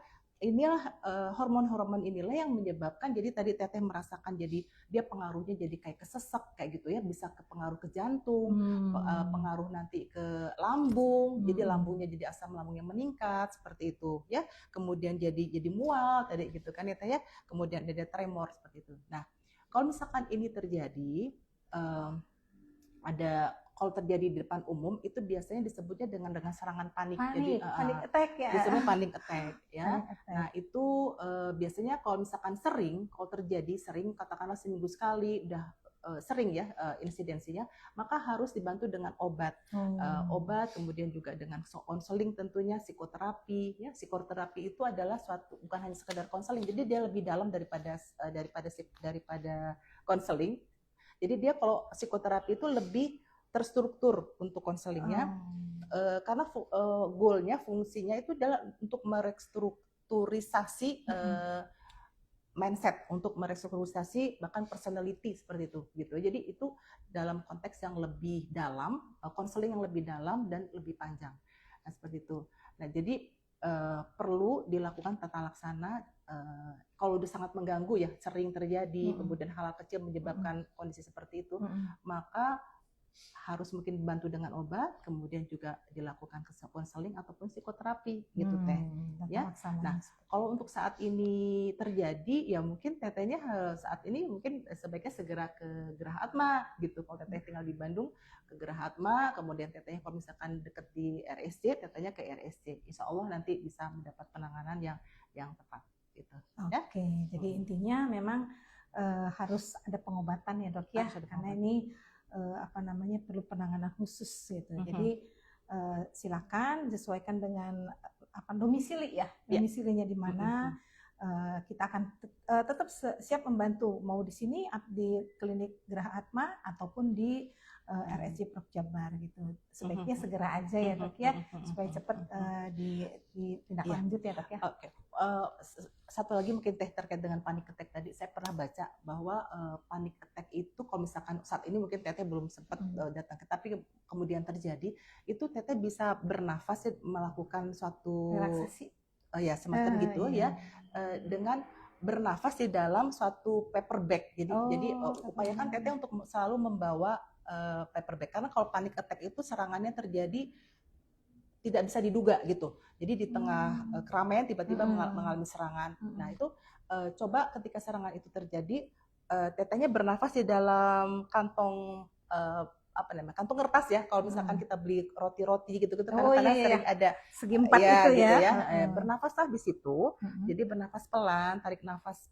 hormon-hormon inilah yang menyebabkan, jadi tadi Teteh merasakan jadi dia pengaruhnya jadi kayak kesesek kayak gitu ya, bisa ke pengaruh ke jantung, pengaruh nanti ke lambung, jadi lambungnya jadi asam lambungnya meningkat seperti itu ya, kemudian jadi mual tadi gitu kan ya Teh ya, kemudian ada tremor seperti itu. Nah, kalau misalkan ini terjadi kalau terjadi di depan umum itu biasanya disebutnya dengan serangan panik. Jadi panik attack ya. Disebut panik attack ya. Nah, itu biasanya kalau misalkan kalau terjadi sering, katakanlah seminggu sekali udah sering ya insidensinya, maka harus dibantu dengan obat. Obat, kemudian juga dengan konseling tentunya, psikoterapi ya. Psikoterapi itu adalah bukan hanya sekedar konseling, jadi dia lebih dalam daripada konseling. Jadi dia kalau psikoterapi itu lebih terstruktur untuk konselingnya, karena goalnya, fungsinya itu adalah untuk merestrukturisasi mindset, untuk merestrukturisasi bahkan personality seperti itu gitu. Jadi itu dalam konteks yang lebih dalam, konseling yang lebih dalam dan lebih panjang. Nah, seperti itu. Nah, jadi perlu dilakukan tata laksana kalau udah sangat mengganggu ya, sering terjadi, kemudian hal kecil menyebabkan kondisi seperti itu, maka harus mungkin dibantu dengan obat, kemudian juga dilakukan konseling ataupun psikoterapi gitu Teh. Ya. Nah, kalau untuk saat ini terjadi ya mungkin Tetehnya saat ini mungkin sebaiknya segera ke Geraha Atma gitu. Kalau Teteh tinggal di Bandung, ke Geraha Atma, kemudian Tetehnya kalau misalkan dekat di RSC, Tetehnya ke RSC. Insya Allah nanti bisa mendapat penanganan yang tepat gitu. Oke, jadi intinya memang harus ada pengobatan ya Dok ya, karena ini perlu penanganan khusus gitu. Jadi silakan sesuaikan dengan domisili ya, domisilinya di mana. Kita akan tetap siap membantu, mau di sini di klinik Geraha Atma ataupun di RSC Prof Jabar gitu. Sebaiknya segera aja ya Dok ya, supaya cepat ditindaklanjut ya Dok ya. Oke. Satu lagi mungkin Teh terkait dengan panik attack tadi, saya pernah baca bahwa panik attack itu kalau misalkan saat ini mungkin Teteh belum sempat datang, tapi kemudian terjadi, itu Teteh bisa bernafas melakukan suatu relaksasi. Semacam gitu ya, dengan bernafas di dalam suatu paper bag. Jadi upayakan Teteh untuk selalu membawa paper bag, karena kalau panik attack itu serangannya terjadi tidak bisa diduga gitu. Jadi di tengah keramaian tiba-tiba mengalami serangan. Nah itu coba ketika serangan itu terjadi, Tetehnya bernafas di dalam kantong kantong kertas ya. Kalau misalkan kita beli roti-roti gitu kadang-kadang sering ada segi empat itu gitu ya. Bernafaslah di situ. Jadi bernafas pelan, tarik nafas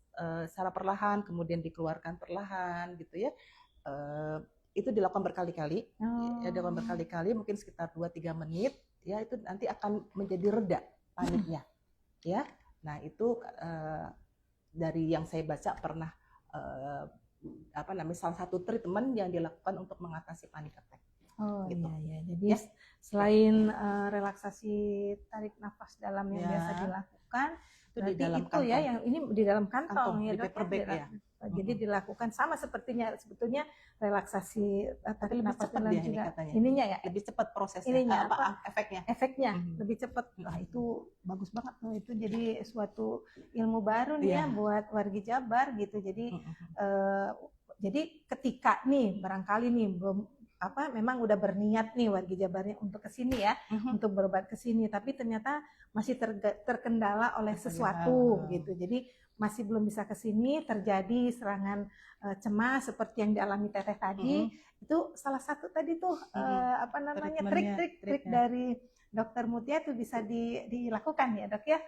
secara perlahan, kemudian dikeluarkan perlahan gitu ya. Itu dilakukan berkali-kali. Dilakukan berkali-kali, mungkin sekitar 2-3 menit. Ya, itu nanti akan menjadi reda paniknya. Ya. Nah, itu dari yang saya baca pernah salah satu treatment yang dilakukan untuk mengatasi panik attack. Gitu. Iya. Jadi selain relaksasi tarik nafas dalam yang biasa dilakukan, itu di dalam kantong. Ya, yang ini di dalam kantong ya, di paper bag ya. Jadi dilakukan sama sepertinya sebetulnya relaksasi tarik nafas dalam juga katanya. Ininya ya, lebih cepat prosesnya. Ininya efeknya lebih cepat. Nah, itu bagus banget tuh. Itu jadi suatu ilmu baru nih ya buat wargi Jabar gitu. Jadi jadi ketika nih barangkali nih belum memang udah berniat nih wargi Jabarnya untuk kesini ya, untuk berobat kesini, tapi ternyata masih terkendala oleh sesuatu gitu. Jadi masih belum bisa kesini, terjadi serangan cemas seperti yang dialami Teteh tadi. Itu salah satu tadi tuh trik-trik dari Dokter Mutia itu bisa dilakukan ya Dok ya,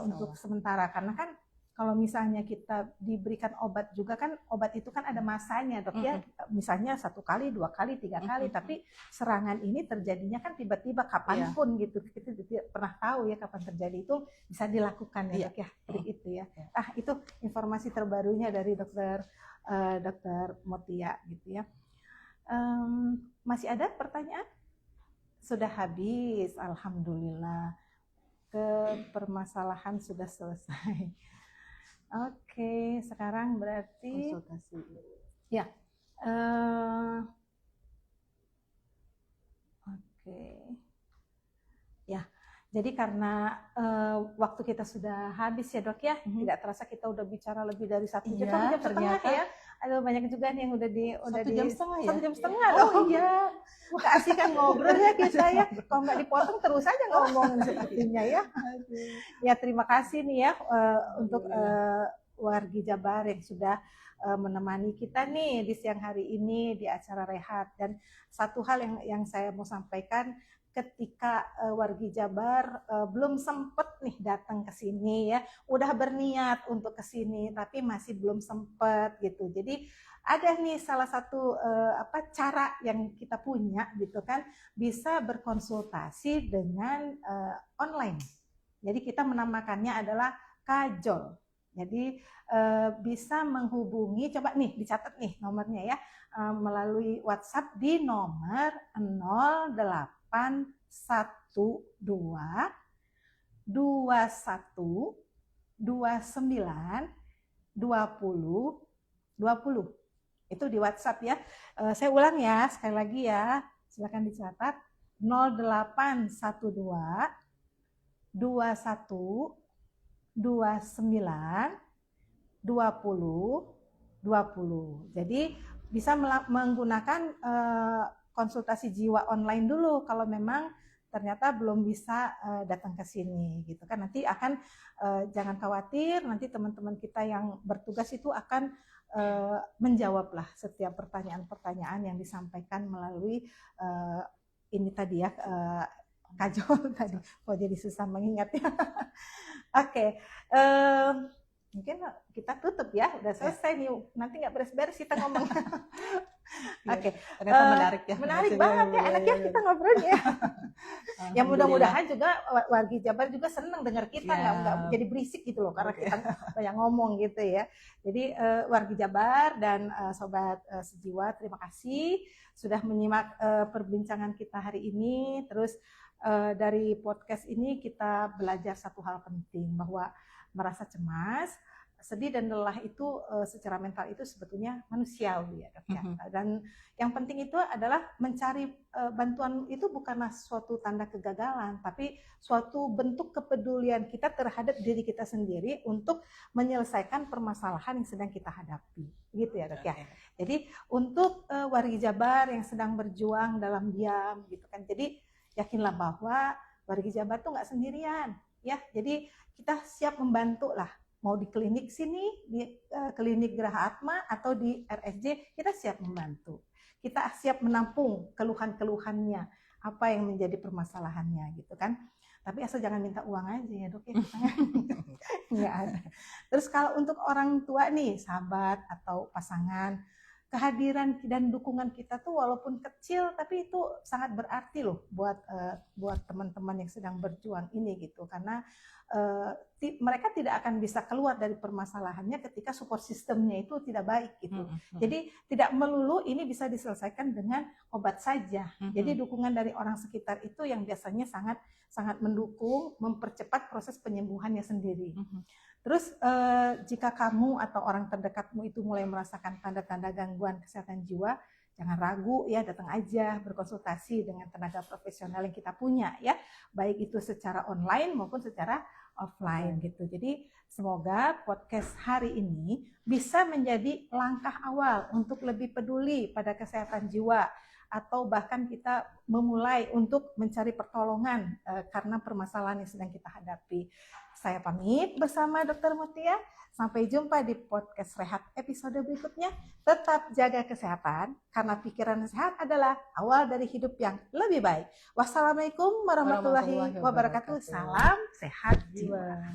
untuk sementara, karena kan kalau misalnya kita diberikan obat juga kan, obat itu kan ada masanya Dok ya, misalnya 1 kali, 2 kali, 3 kali, tapi serangan ini terjadinya kan tiba-tiba kapanpun gitu, kita tidak pernah tahu ya kapan terjadi. Itu bisa dilakukan ya Dok ya, trik itu ya. Itu informasi terbarunya dari Dokter Dokter Mutia gitu ya. Masih ada pertanyaan? Sudah habis, alhamdulillah. Permasalahan sudah selesai. Oke, sekarang berarti konsultasi. Ya. Oke. Ya. Jadi karena waktu kita sudah habis ya dok ya, tidak terasa kita udah bicara lebih dari 1 jam, 1 jam setengah ya. Aduh banyak juga nih yang udah di 1 jam setengah ya. 1 jam setengah. Oh iya. Keasikan ngobrol ya kita ya. Kalau nggak dipotong terus aja ngomong sepertinya ya. Ya terima kasih nih ya untuk Wargi Jabar yang sudah menemani kita nih di siang hari ini di acara rehat. Dan satu hal yang saya mau sampaikan, ketika Wargi Jabar belum sempet nih datang ke sini ya, udah berniat untuk ke sini tapi masih belum sempet gitu. Jadi ada nih salah satu cara yang kita punya gitu kan, bisa berkonsultasi dengan online. Jadi kita menamakannya adalah Kajol. Jadi bisa menghubungi, coba nih dicatat nih nomornya ya, melalui WhatsApp di nomor 0812 21 29 20 20. Itu di WhatsApp ya. Saya ulang ya, sekali lagi ya, silakan dicatat 0812 21 29 20 20. Jadi bisa menggunakan konsultasi jiwa online dulu kalau memang ternyata belum bisa datang ke sini gitu kan. Nanti akan jangan khawatir, nanti teman-teman kita yang bertugas itu akan menjawablah setiap pertanyaan-pertanyaan yang disampaikan melalui ini tadi ya, Kajol tadi. Kok jadi susah mengingatnya. Oke, mungkin kita tutup ya, udah selesai nih. Nanti nggak beres-beres kita ngomong. Oke, ternyata menarik ya. Menarik banget ya, enaknya kita ngobrolnya. Ya mudah-mudahan juga Wargi Jabar juga senang dengar kita, nggak jadi berisik gitu loh, karena kita banyak ngomong gitu ya. Jadi Wargi Jabar dan Sobat Sejiwa, terima kasih sudah menyimak perbincangan kita hari ini. Terus dari podcast ini kita belajar satu hal penting, bahwa merasa cemas, sedih dan lelah itu secara mental itu sebetulnya manusiawi ya dok ya. Dan yang penting itu adalah mencari bantuan itu bukanlah suatu tanda kegagalan, tapi suatu bentuk kepedulian kita terhadap diri kita sendiri untuk menyelesaikan permasalahan yang sedang kita hadapi, gitu ya dok ya. Jadi untuk Wargi Jabar yang sedang berjuang dalam diam gitu kan, jadi yakinlah bahwa Wargi Jabar tuh nggak sendirian ya. Jadi kita siap membantu lah, mau di klinik sini, di klinik Geraha Atma atau di RSJ, kita siap membantu. Kita siap menampung keluhan-keluhannya, apa yang menjadi permasalahannya gitu kan. Tapi asal jangan minta uang aja ya dok ya. Nggak ada. Terus kalau untuk orang tua nih, sahabat atau pasangan, kehadiran dan dukungan kita tuh walaupun kecil tapi itu sangat berarti loh buat teman-teman yang sedang berjuang ini gitu, karena mereka tidak akan bisa keluar dari permasalahannya ketika support sistemnya itu tidak baik gitu. Jadi tidak melulu ini bisa diselesaikan dengan obat saja. Jadi dukungan dari orang sekitar itu yang biasanya sangat mendukung, mempercepat proses penyembuhannya sendiri. Terus jika kamu atau orang terdekatmu itu mulai merasakan tanda-tanda gangguan kesehatan jiwa, jangan ragu ya, datang aja berkonsultasi dengan tenaga profesional yang kita punya ya, baik itu secara online maupun secara offline gitu. Jadi semoga podcast hari ini bisa menjadi langkah awal untuk lebih peduli pada kesehatan jiwa, atau bahkan kita memulai untuk mencari pertolongan karena permasalahan yang sedang kita hadapi. Saya pamit bersama Dr. Mutia. Sampai jumpa di podcast Rehat episode berikutnya. Tetap jaga kesehatan, karena pikiran sehat adalah awal dari hidup yang lebih baik. Wassalamualaikum warahmatullahi wabarakatuh. Salam sehat jiwa.